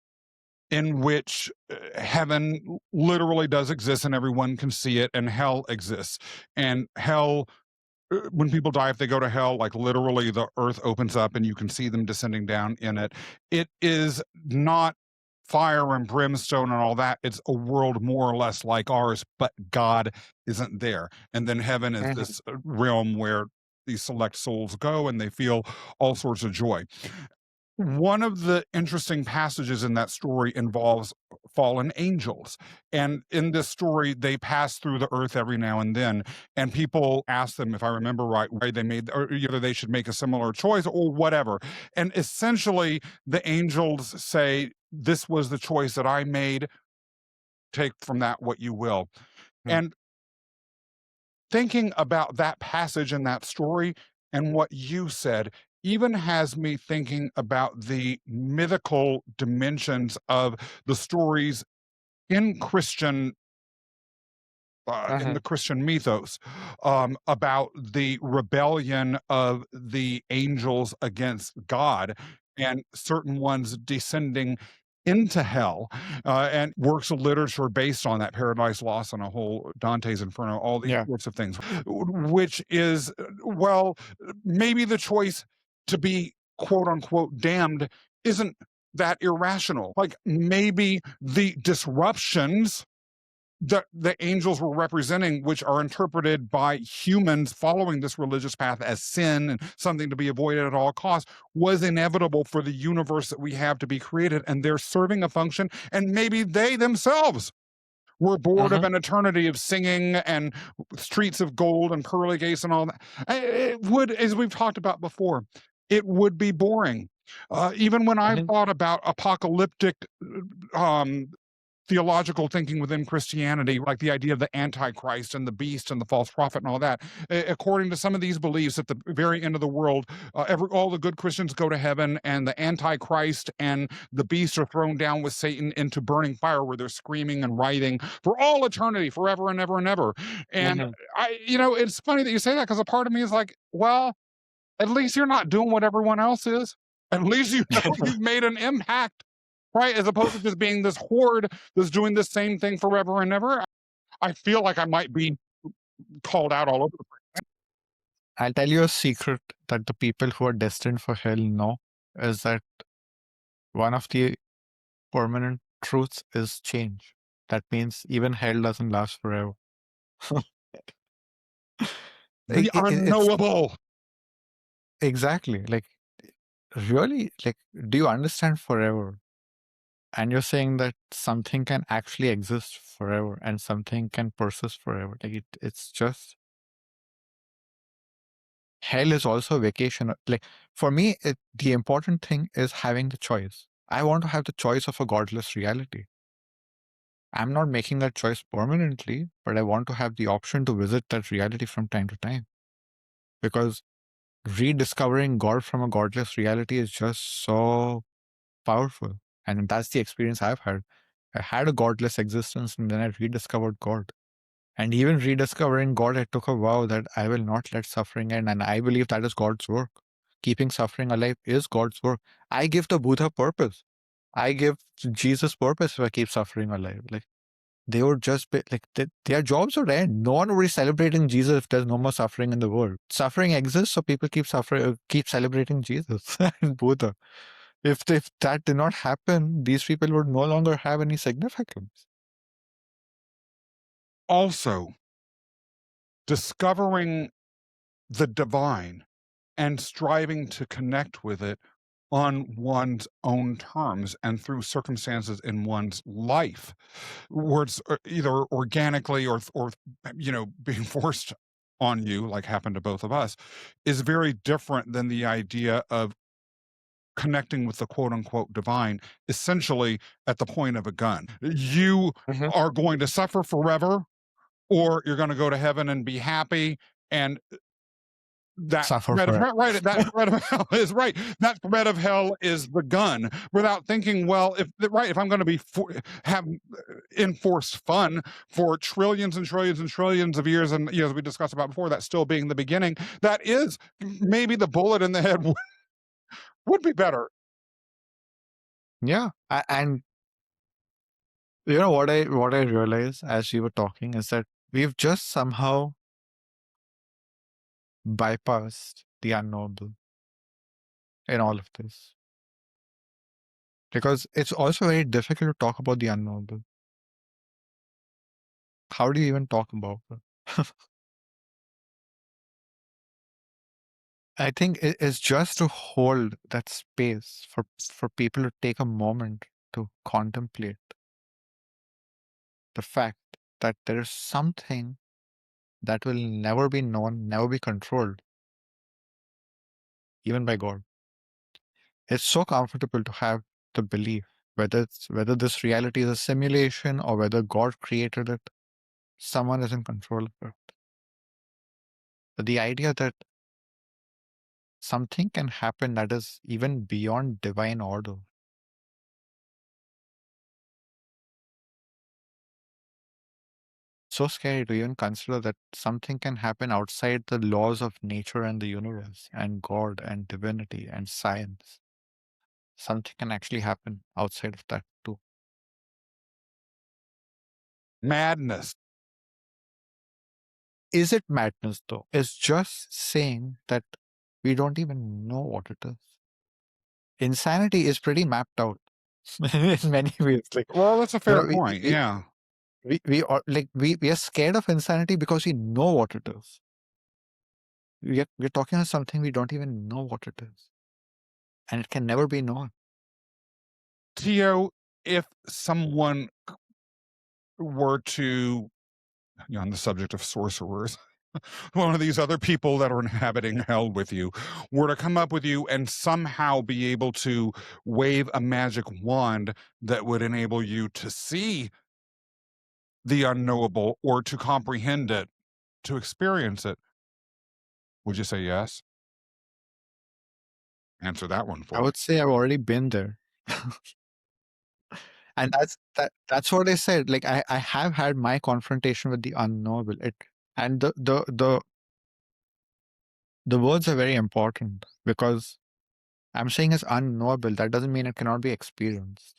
in which heaven literally does exist and everyone can see it, and hell exists. And hell, when people die, if they go to hell, like literally the earth opens up and you can see them descending down in it. It is not fire and brimstone and all that. It's a world more or less like ours, but God isn't there. And then heaven is this realm where these select souls go and they feel all sorts of joy. One of the interesting passages in that story involves fallen angels. And in this story, they pass through the earth every now and then. And people ask them, if I remember right, why they made, or either they should make a similar choice or whatever. And essentially, the angels say, this was the choice that I made. Take from that what you will. And thinking about that passage and that story and what you said even has me thinking about the mythical dimensions of the stories in in the Christian mythos, about the rebellion of the angels against God and certain ones descending into hell, and works of literature based on that, Paradise Lost and a whole Dante's Inferno, all these sorts of things, which is, well, maybe the choice to be quote unquote damned isn't that irrational. Like maybe the disruptions that the angels were representing, which are interpreted by humans following this religious path as sin and something to be avoided at all costs, was inevitable for the universe that we have to be created. And they're serving a function. And maybe they themselves were bored of an eternity of singing and streets of gold and pearly gates and all that. It would, as we've talked about before, it would be boring. Even when I've thought about apocalyptic theological thinking within Christianity, like the idea of the Antichrist and the beast and the false prophet and all that. According to some of these beliefs, at the very end of the world, all the good Christians go to heaven, and the Antichrist and the beast are thrown down with Satan into burning fire, where they're screaming and writhing for all eternity, forever and ever and ever. And it's funny that you say that, because a part of me is like, well, at least you're not doing what everyone else is. At least you've made an impact, right? As opposed to just being this horde that's doing the same thing forever and ever. I feel like I might be called out all over the place. I'll tell you a secret that the people who are destined for hell know, is that one of the permanent truths is change. That means even hell doesn't last forever. The unknowable. Exactly. Like, really, like, do you understand forever? And you're saying that something can actually exist forever and something can persist forever. Like, it's just, hell is also a vacation. Like, for me, the important thing is having the choice. I want to have the choice of a godless reality. I'm not making that choice permanently, but I want to have the option to visit that reality from time to time. Because rediscovering God from a godless reality is just so powerful. And that's the experience I've had. I had a godless existence and then I rediscovered God. And even rediscovering God, I took a vow that I will not let suffering end. And I believe that is God's work. Keeping suffering alive is God's work. I give the Buddha purpose. I give Jesus purpose if I keep suffering alive. Like, they would just be like, their jobs would end. No one would be celebrating Jesus if there's no more suffering in the world. Suffering exists, so people keep suffering, keep celebrating Jesus and Buddha. If that did not happen, these people would no longer have any significance. Also, discovering the divine and striving to connect with it on one's own terms and through circumstances in one's life, where it's either organically or being forced on you, like happened to both of us, is very different than the idea of connecting with the quote unquote divine, essentially at the point of a gun. You are going to suffer forever, or you're going to go to heaven and be happy. And that Suffer threat of forever. hell, right? That threat of hell is right. That threat of hell is the gun. Without thinking, well, if I'm going to be have enforced fun for trillions and trillions and trillions of years, and as we discussed about before, that still being the beginning, that is maybe the bullet in the head would be better. Yeah. And you know what I realized as we were talking is that we've just somehow bypassed the unknowable in all of this. Because it's also very difficult to talk about the unknowable. How do you even talk about it? I think it's just to hold that space for people to take a moment to contemplate the fact that there is something that will never be known, never be controlled, even by God. It's so comfortable to have the belief, whether this reality is a simulation or whether God created it, someone is in control of it. But the idea that something can happen that is even beyond divine order. So scary to even consider that something can happen outside the laws of nature and the universe and God and divinity and science. Something can actually happen outside of that too. Madness. Is it madness though? It's just saying that we don't even know what it is. Insanity is pretty mapped out in many ways. Like, Well, that's a you fair know, point. Yeah. we are scared of insanity because we know what it is. We're talking about something we don't even know what it is, and it can never be known. Tio, if someone were to, on the subject of sorcerers, one of these other people that are inhabiting hell with you were to come up with you and somehow be able to wave a magic wand that would enable you to see the unknowable or to comprehend it, to experience it, would you say yes? Answer that one I for me. would say I've already been there. And that's what I said. Like I have had my confrontation with the unknowable. And the words are very important because I'm saying it's unknowable. That doesn't mean it cannot be experienced.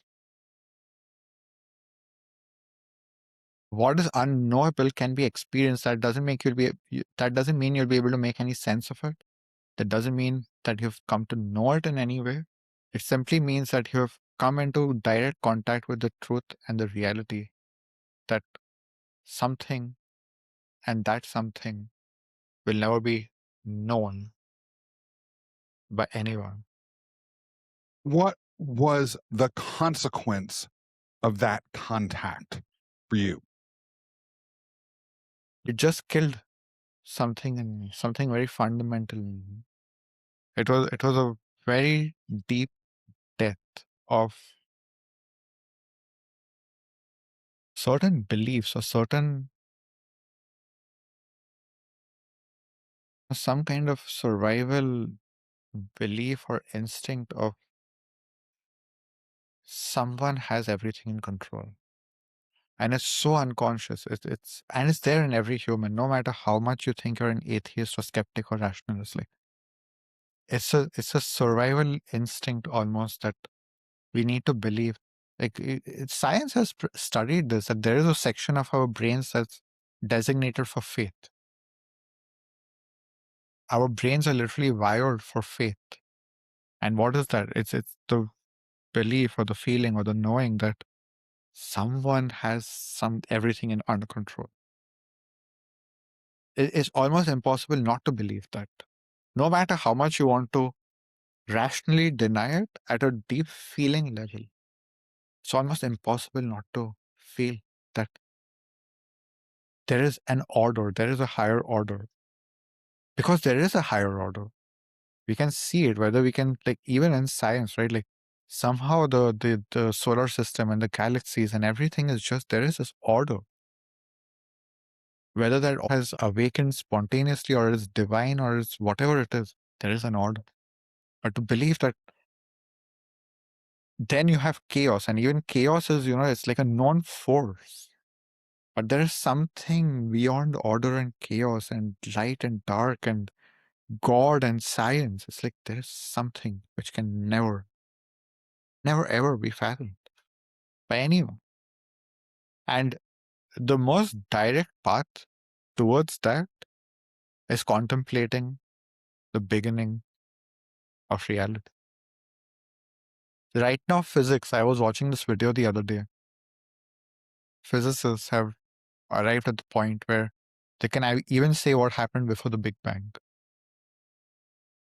What is unknowable can be experienced. That doesn't mean you'll be able to make any sense of it. That doesn't mean that you've come to know it in any way. It simply means that you have come into direct contact with the truth and the reality that something and that something will never be known by anyone. What was the consequence of that contact for you? It just killed something in me, something very fundamental in me. It was a very deep death of certain beliefs or some kind of survival belief or instinct of someone has everything in control. And it's so unconscious. It's there in every human, no matter how much you think you're an atheist or skeptic or rationalist. Like it's a survival instinct almost that we need to believe. Like science has studied this, that there is a section of our brains that's designated for faith. Our brains are literally wired for faith. And what is that? It's the belief or the feeling or the knowing that someone has everything under control. It's almost impossible not to believe that. No matter how much you want to rationally deny it, at a deep feeling level, it's almost impossible not to feel that there is an order, there is a higher order. Because there is a higher order. We can see it, whether we can, like, even in science, right? Like, somehow the solar system and the galaxies and everything is just, there is this order. Whether that has awakened spontaneously or is divine or is whatever it is, there is an order. But to believe that, then you have chaos, and even chaos is, it's like a known force. But there is something beyond order and chaos and light and dark and God and science. It's like there's something which can never ever be fathomed by anyone. And the most direct path towards that is contemplating the beginning of reality. Right now, physics, I was watching this video the other day. Physicists have arrived at the point where they can even say what happened before the Big Bang.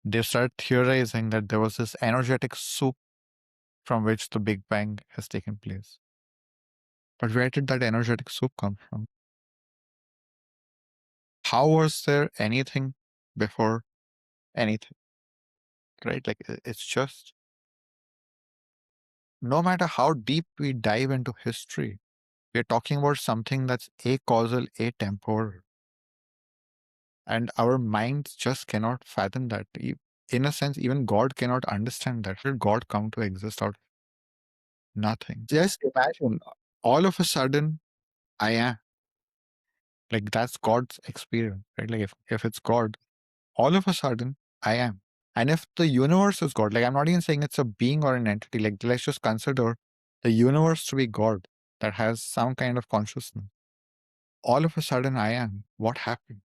They started theorizing that there was this energetic soup from which the Big Bang has taken place. But where did that energetic soup come from? How was there anything before anything? Right? Like, it's just, no matter how deep we dive into history, we're talking about something that's acausal, atemporal. And our minds just cannot fathom that. In a sense, even God cannot understand that. How did God come to exist out of nothing? Just imagine, all of a sudden, I am. Like, that's God's experience, right? Like, if it's God, all of a sudden, I am. And if the universe is God, like, I'm not even saying it's a being or an entity, like, let's just consider the universe to be God that has some kind of consciousness. All of a sudden, I am. What happened?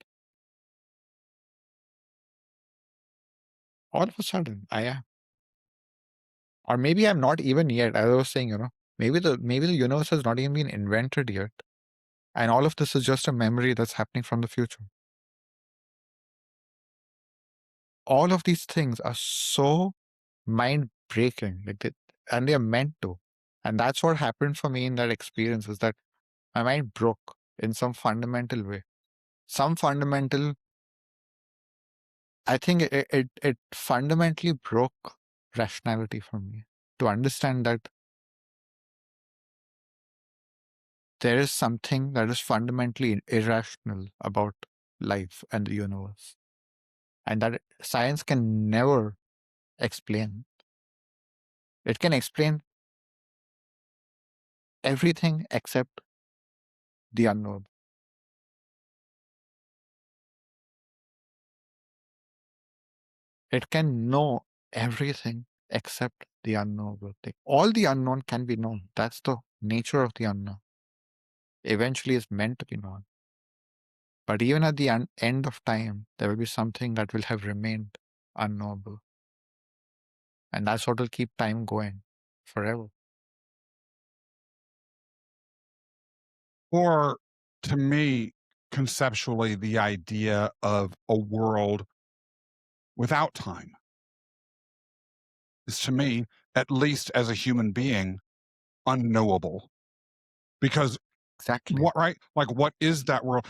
All of a sudden, I am. Or maybe I'm not even yet. As I was saying, maybe the universe has not even been invented yet. And all of this is just a memory that's happening from the future. All of these things are so mind-breaking, and they're meant to. And that's what happened for me in that experience, is that my mind broke in some fundamental way. I think it fundamentally broke rationality for me, to understand that there is something that is fundamentally irrational about life and the universe, and that science can never explain. It can explain everything except the unknowable. It can know everything except the unknowable thing. All the unknown can be known. That's the nature of the unknown. Eventually, it's meant to be known. But even at the end of time, there will be something that will have remained unknowable. And that's what will keep time going forever. Or, to me, conceptually, the idea of a world without time is, to me, at least as a human being, unknowable. Because Exactly. what is that world?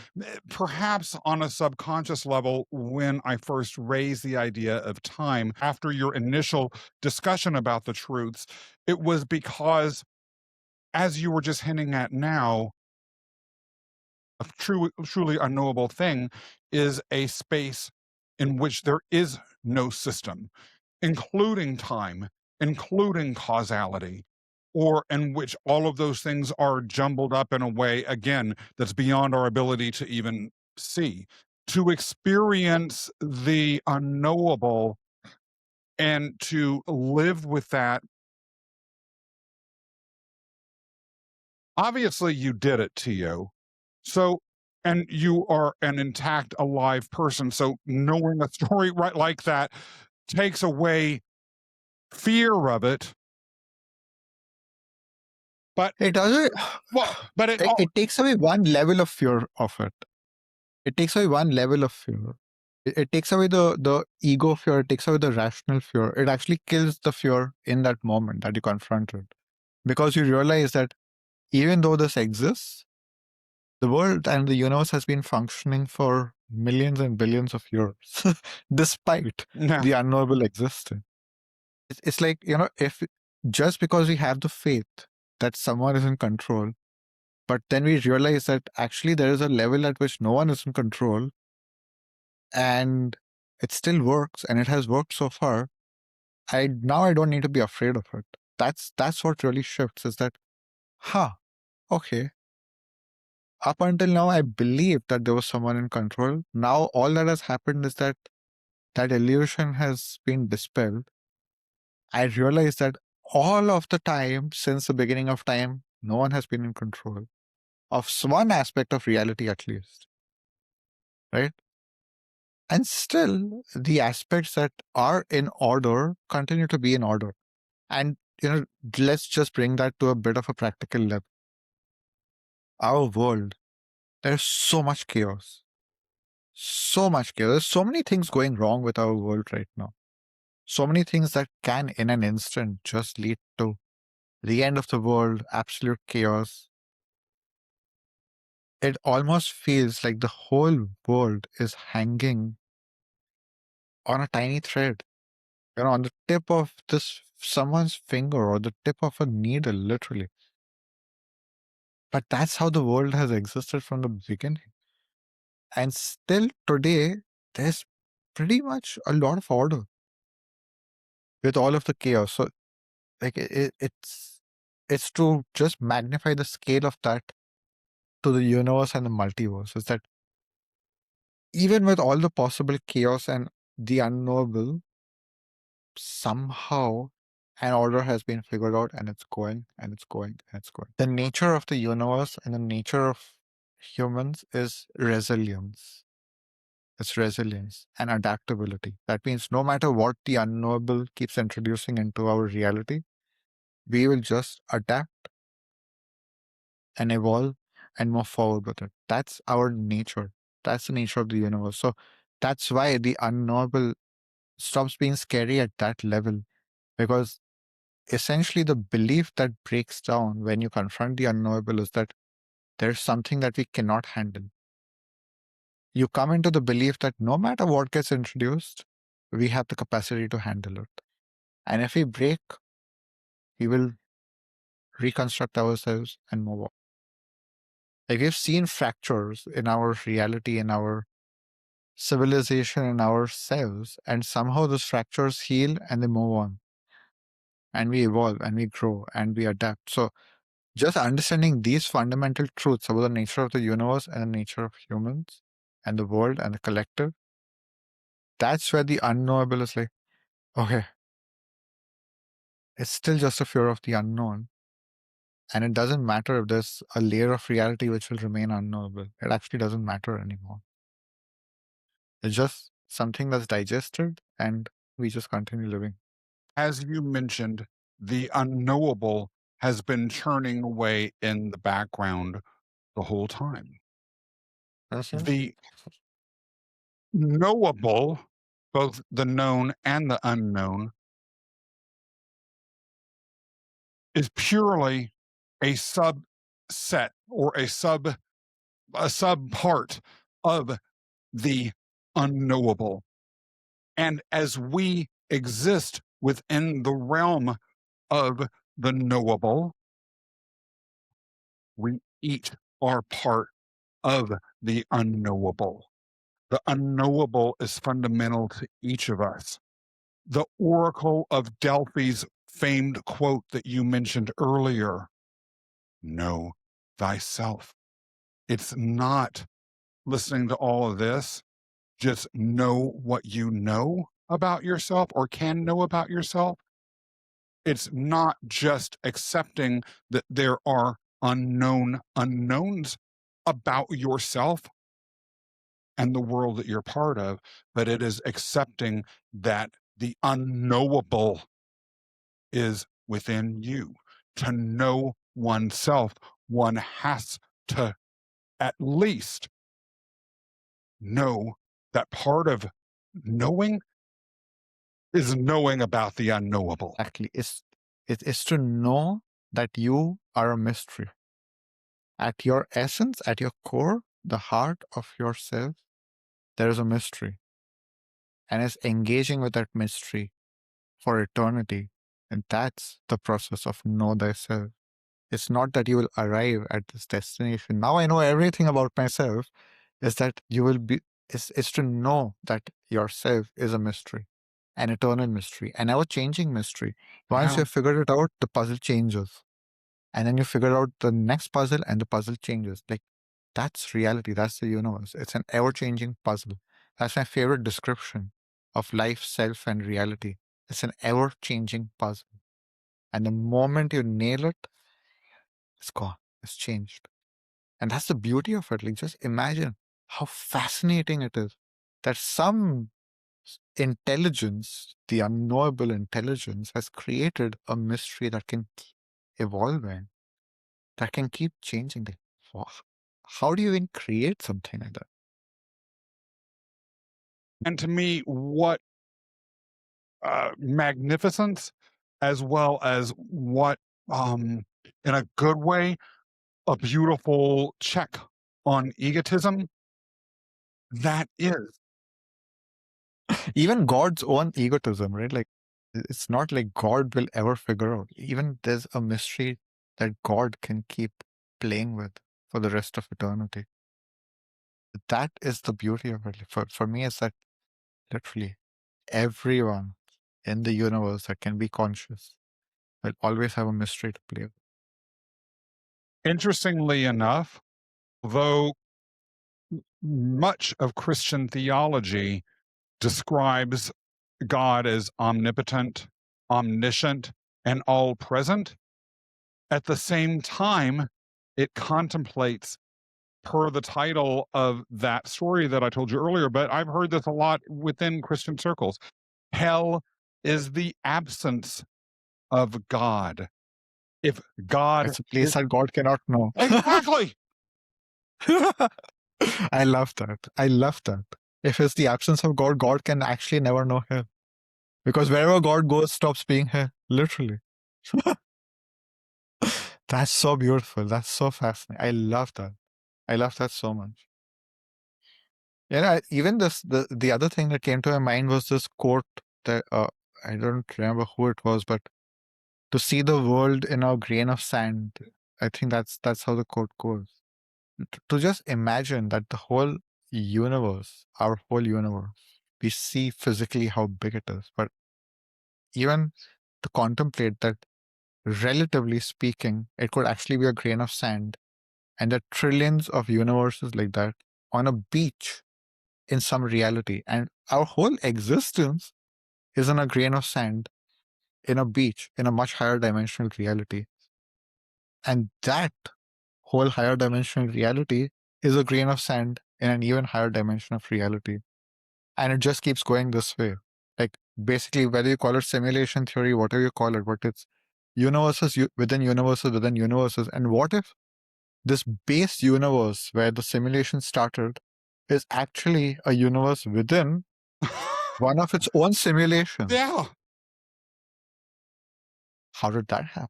Perhaps on a subconscious level, when I first raised the idea of time, after your initial discussion about the truths, it was because, as you were just hinting at now, a truly unknowable thing is a space in which there is no system, including time, including causality, or in which all of those things are jumbled up in a way, again, that's beyond our ability to even see. To experience the unknowable and to live with that, obviously you did it, Tio. So, and you are an intact, alive person. So knowing a story right like that takes away fear of it. But It doesn't. well, but it It, all it takes away one level of fear of it. It takes away one level of fear. It takes away the ego fear. It takes away the rational fear. It actually kills the fear in that moment that you confront it, because you realize that even though this exists, the world and the universe has been functioning for millions and billions of years, despite yeah. the unknowable existing. It's like, if just because we have the faith that someone is in control, but then we realize that actually there is a level at which no one is in control, and it still works, and it has worked so far. I don't need to be afraid of it. That's what really shifts, is that, okay, up until now I believed that there was someone in control. Now all that has happened is that that illusion has been dispelled. I realized that all of the time, since the beginning of time, no one has been in control of one aspect of reality, at least, right? And still, the aspects that are in order continue to be in order. And, let's just bring that to a bit of a practical level. Our world, there's so much chaos. So much chaos. There's so many things going wrong with our world right now. So many things that can, in an instant, just lead to the end of the world, absolute chaos. It almost feels like the whole world is hanging on a tiny thread, on the tip of this someone's finger, or the tip of a needle, literally. But that's how the world has existed from the beginning. And still today, there's pretty much a lot of order with all of the chaos. So, like, it's to just magnify the scale of that to the universe and the multiverse, is that even with all the possible chaos and the unknowable, somehow an order has been figured out, and it's going and it's going and it's going. The nature of the universe and the nature of humans is resilience. It's resilience and adaptability. That means no matter what the unknowable keeps introducing into our reality, we will just adapt and evolve and move forward with it. That's our nature. That's the nature of the universe. So that's why the unknowable stops being scary at that level, because essentially the belief that breaks down when you confront the unknowable is that there's something that we cannot handle. You come into the belief that no matter what gets introduced, we have the capacity to handle it. And if we break, we will reconstruct ourselves and move on. Like, we've seen fractures in our reality, in our civilization, in ourselves, and somehow those fractures heal and they move on. And we evolve and we grow and we adapt. So just understanding these fundamental truths about the nature of the universe and the nature of humans and the world and the collective, that's where the unknowable is like, okay, it's still just a fear of the unknown. And it doesn't matter if there's a layer of reality which will remain unknowable. It actually doesn't matter anymore. It's just something that's digested, and we just continue living. As you mentioned, the unknowable has been churning away in the background the whole time. The knowable, both the known and the unknown, is purely a subset or a sub part of the unknowable. And as we exist within the realm of the knowable, we each are part of the unknowable. The unknowable is fundamental to each of us. The Oracle of Delphi's famed quote that you mentioned earlier, know thyself. It's not listening to all of this, just know what you know about yourself or can know about yourself. It's not just accepting that there are unknown unknowns about yourself and the world that you're part of, but it is accepting that the unknowable is within you. To know oneself, one has to at least know that part of knowing is knowing about the unknowable. Exactly. It is to know that you are a mystery. At your essence, at your core, the heart of yourself, there is a mystery. And it's engaging with that mystery for eternity. And that's the process of know thyself. It's not that you will arrive at this destination. Now I know everything about myself. Is that you will be, is to know that yourself is a mystery, an eternal mystery, an ever changing mystery. Once Yeah. you figured it out, the puzzle changes. And then you figure out the next puzzle and the puzzle changes. Like, that's reality. That's the universe. It's an ever changing puzzle. That's my favorite description of life, self, and reality. It's an ever changing puzzle. And the moment you nail it, it's gone. It's changed. And that's the beauty of it. Like, just imagine how fascinating it is that some intelligence, the unknowable intelligence, has created a mystery that can evolve and that can keep changing. Like, how do you even create something like that? And to me, what magnificence, as well as what, in a good way, a beautiful check on egotism that is. Even God's own egotism, right? Like, it's not like God will ever figure out. Even there's a mystery that God can keep playing with for the rest of eternity. That is the beauty of it. Like, for me, it's that literally everyone in the universe that can be conscious will always have a mystery to play with. Interestingly enough, though much of Christian theology describes God as omnipotent, omniscient, and all present, at the same time, it contemplates, per the title of that story that I told you earlier, but I've heard this a lot within Christian circles. Hell is the absence of God. If God It's a place is that God cannot know. exactly. I love that. I love that. If it's the absence of God, God can actually never know hell. Because wherever God goes, stops being hell. Literally. That's so beautiful. That's so fascinating. I love that. I love that so much. Yeah, even the other thing that came to my mind was this quote that I don't remember who it was, but to see the world in a grain of sand. I think that's how the quote goes. To just imagine that the whole universe, our whole universe, we see physically how big it is, but even to contemplate that, relatively speaking, it could actually be a grain of sand, and there are trillions of universes like that on a beach in some reality, and our whole existence is in a grain of sand in a beach in a much higher dimensional reality, and that whole higher dimensional reality is a grain of sand in an even higher dimension of reality. And it just keeps going this way. Like, basically, whether you call it simulation theory, whatever you call it, but it's universes within universes within universes. And what if this base universe where the simulation started is actually a universe within one of its own simulations? Yeah. How did that happen?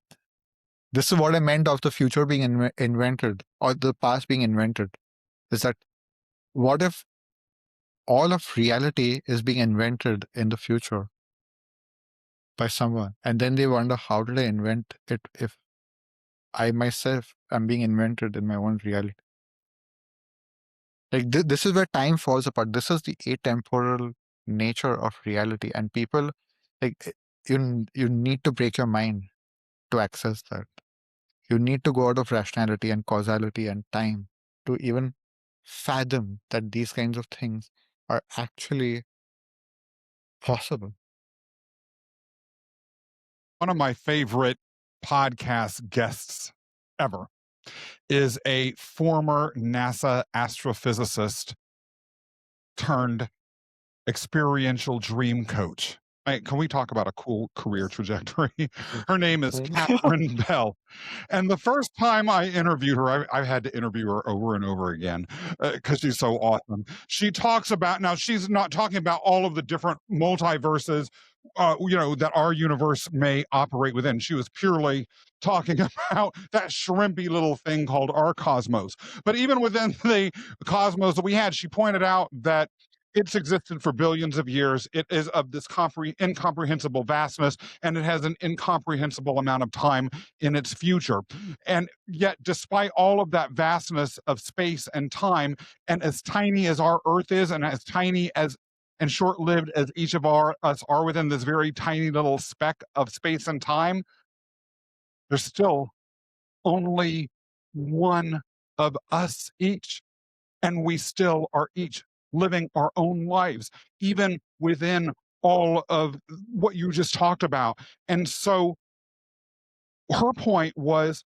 This is what I meant of the future being invented or the past being invented. Is that what if all of reality is being invented in the future by someone, and then they wonder, how did I invent it if I myself am being invented in my own reality? Like this is where time falls apart. This is the atemporal nature of reality, and people like you need to break your mind to access that. You need to go out of rationality and causality and time to even fathom that these kinds of things are actually possible. One of my favorite podcast guests ever is a former NASA astrophysicist turned experiential dream coach. Can we talk about a cool career trajectory? Her name is Catherine Bell. And the first time I interviewed her, I had to interview her over and over again because she's so awesome. She talks about, now she's not talking about all of the different multiverses, that our universe may operate within. She was purely talking about that shrimpy little thing called our cosmos. But even within the cosmos that we had, she pointed out that it's existed for billions of years. It is of this incomprehensible vastness, and it has an incomprehensible amount of time in its future. And yet, despite all of that vastness of space and time, and as tiny as our Earth is, and as tiny as and short-lived as each of us are within this very tiny little speck of space and time, there's still only one of us each, and we still are each living our own lives, even within all of what you just talked about. And so her point was,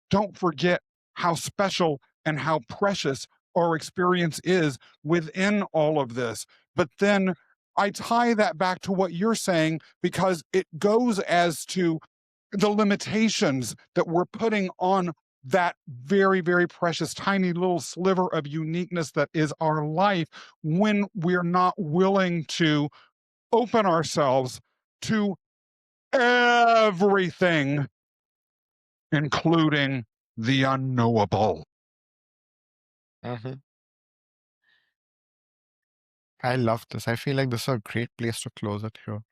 don't forget how special and how precious our experience is within all of this. But then I tie that back to what you're saying, because it goes as to the limitations that we're putting on that very, very precious, tiny little sliver of uniqueness that is our life, when we're not willing to open ourselves to everything, including the unknowable. Mhm. I love this. I feel like this is a great place to close it here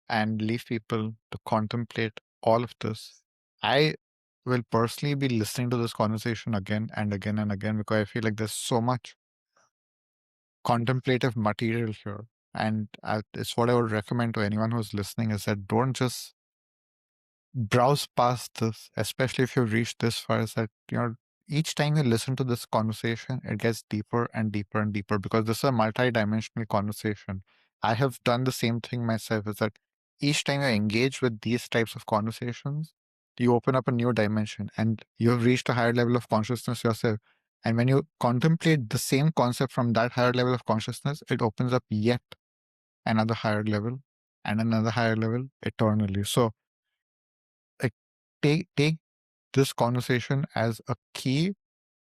and leave people to contemplate all of this. I will personally be listening to this conversation again and again and again because I feel like there's so much contemplative material here. And it's what I would recommend to anyone who's listening is that don't just browse past this, especially if you've reached this far, is that, each time you listen to this conversation, it gets deeper and deeper and deeper because this is a multi-dimensional conversation. I have done the same thing myself, is that each time you engage with these types of conversations, you open up a new dimension and you have reached a higher level of consciousness yourself. And when you contemplate the same concept from that higher level of consciousness, it opens up yet another higher level and another higher level eternally. So, like, take this conversation as a key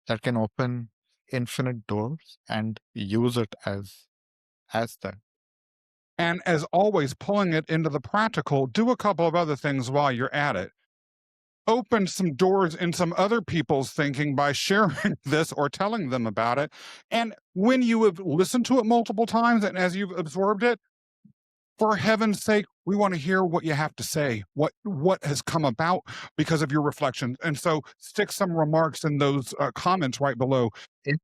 that can open infinite doors and use it as that. And as always, pulling it into the practical, do a couple of other things while you're at it. Open some doors in some other people's thinking by sharing this or telling them about it. And when you have listened to it multiple times and as you've absorbed it, for heaven's sake, we want to hear what you have to say, what has come about because of your reflections. And so stick some remarks in those comments right below. If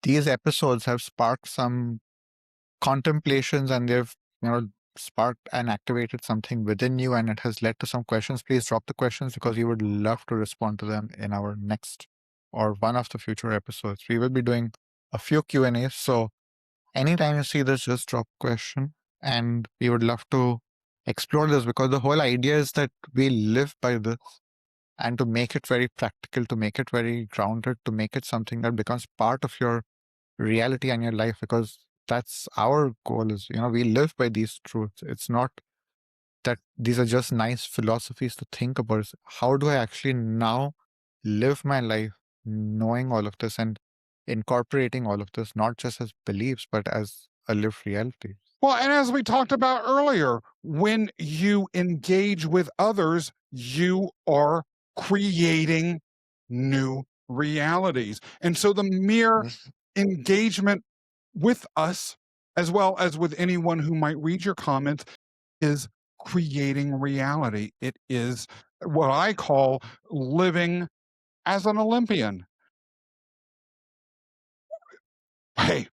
these episodes have sparked some contemplations and they've, sparked and activated something within you and it has led to some questions, please drop the questions because we would love to respond to them in our next or one of the future episodes. We will be doing a few Q&As. So anytime you see this, just drop a question and we would love to explore this because the whole idea is that we live by this, and to make it very practical, to make it very grounded, to make it something that becomes part of your reality and your life, because that's our goal is, we live by these truths. It's not that these are just nice philosophies to think about. It's how do I actually now live my life knowing all of this and incorporating all of this, not just as beliefs, but as a lived reality. Well, and as we talked about earlier, when you engage with others, you are creating new realities. And so the mere engagement with us, as well as with anyone who might read your comments, is creating reality. It is what I call living as an Olympian. Hey,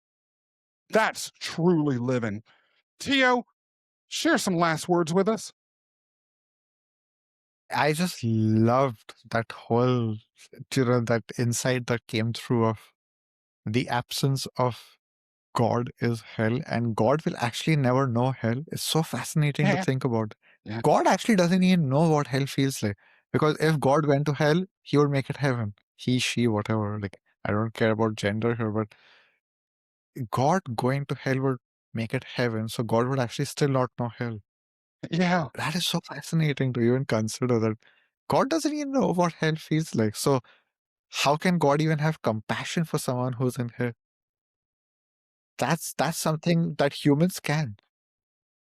that's truly living. Ti0, share some last words with us. I just loved that whole, that insight that came through of the absence of God is hell, and God will actually never know hell. It's so fascinating to Yeah. think about. Yeah. God actually doesn't even know what hell feels like. Because if God went to hell, he would make it heaven. He, she, whatever. Like, I don't care about gender here, but God going to hell would make it heaven. So God would actually still not know hell. Yeah. That is so fascinating to even consider that God doesn't even know what hell feels like. So how can God even have compassion for someone who's in hell? That's something that humans can.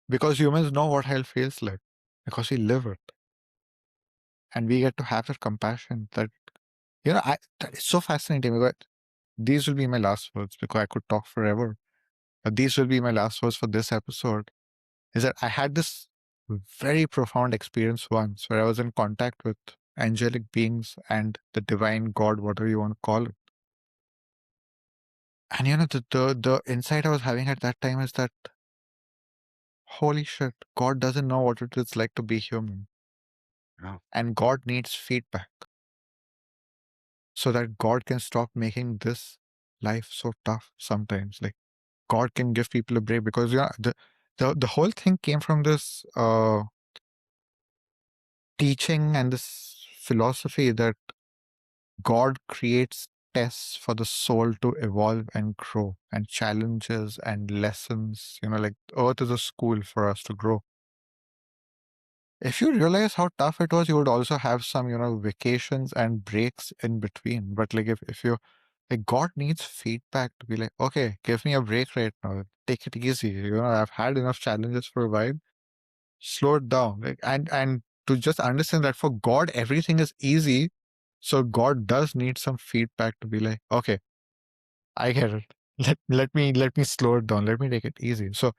Because humans know what hell feels like. Because we live it. And we get to have that compassion that, that is so fascinating. Because these will be my last words because I could talk forever. But these will be my last words for this episode. Is that I had this very profound experience once where I was in contact with angelic beings and the divine God, whatever you want to call it. And the insight I was having at that time is that, holy shit, God doesn't know what it is like to be human. Yeah. And God needs feedback so that God can stop making this life so tough sometimes. Like, God can give people a break because the whole thing came from this teaching and this philosophy that God creates tests for the soul to evolve and grow, and challenges and lessons. Like Earth is a school for us to grow. If you realize how tough it was, you would also have some, vacations and breaks in between. But like if you like God needs feedback to be like, okay, give me a break right now. Take it easy. I've had enough challenges for a while. Slow it down. Like, and to just understand that for God, everything is easy. So God does need some feedback to be like, okay, I get it. Let me slow it down. Let me take it easy. So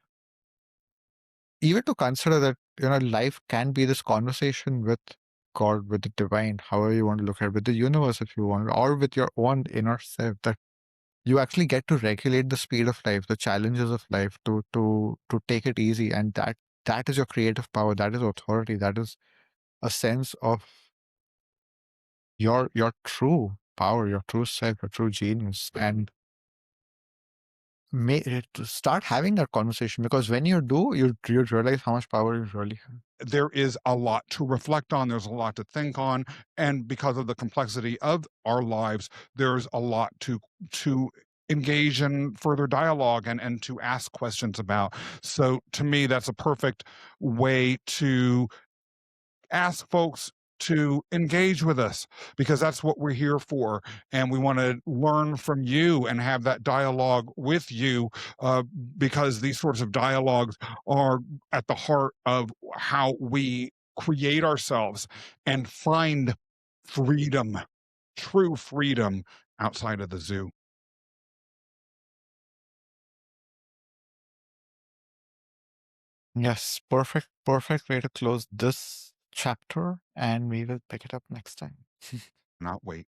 even to consider that, life can be this conversation with God, with the divine, however you want to look at it, with the universe if you want, or with your own inner self, that you actually get to regulate the speed of life, the challenges of life, to take it easy. And that is your creative power, that is authority, that is a sense of your true power, your true self, your true genius. And to start having that conversation, because when you do, you realize how much power you really have. There is a lot to reflect on. There's a lot to think on. And because of the complexity of our lives, there's a lot to engage in further dialogue and to ask questions about. So to me, that's a perfect way to ask folks to engage with us, because that's what we're here for. And we want to learn from you and have that dialogue with you, uh, because these sorts of dialogues are at the heart of how we create ourselves and find freedom, true freedom outside of the zoo. Yes, perfect way to close this chapter, and we will pick it up next time. Not wait.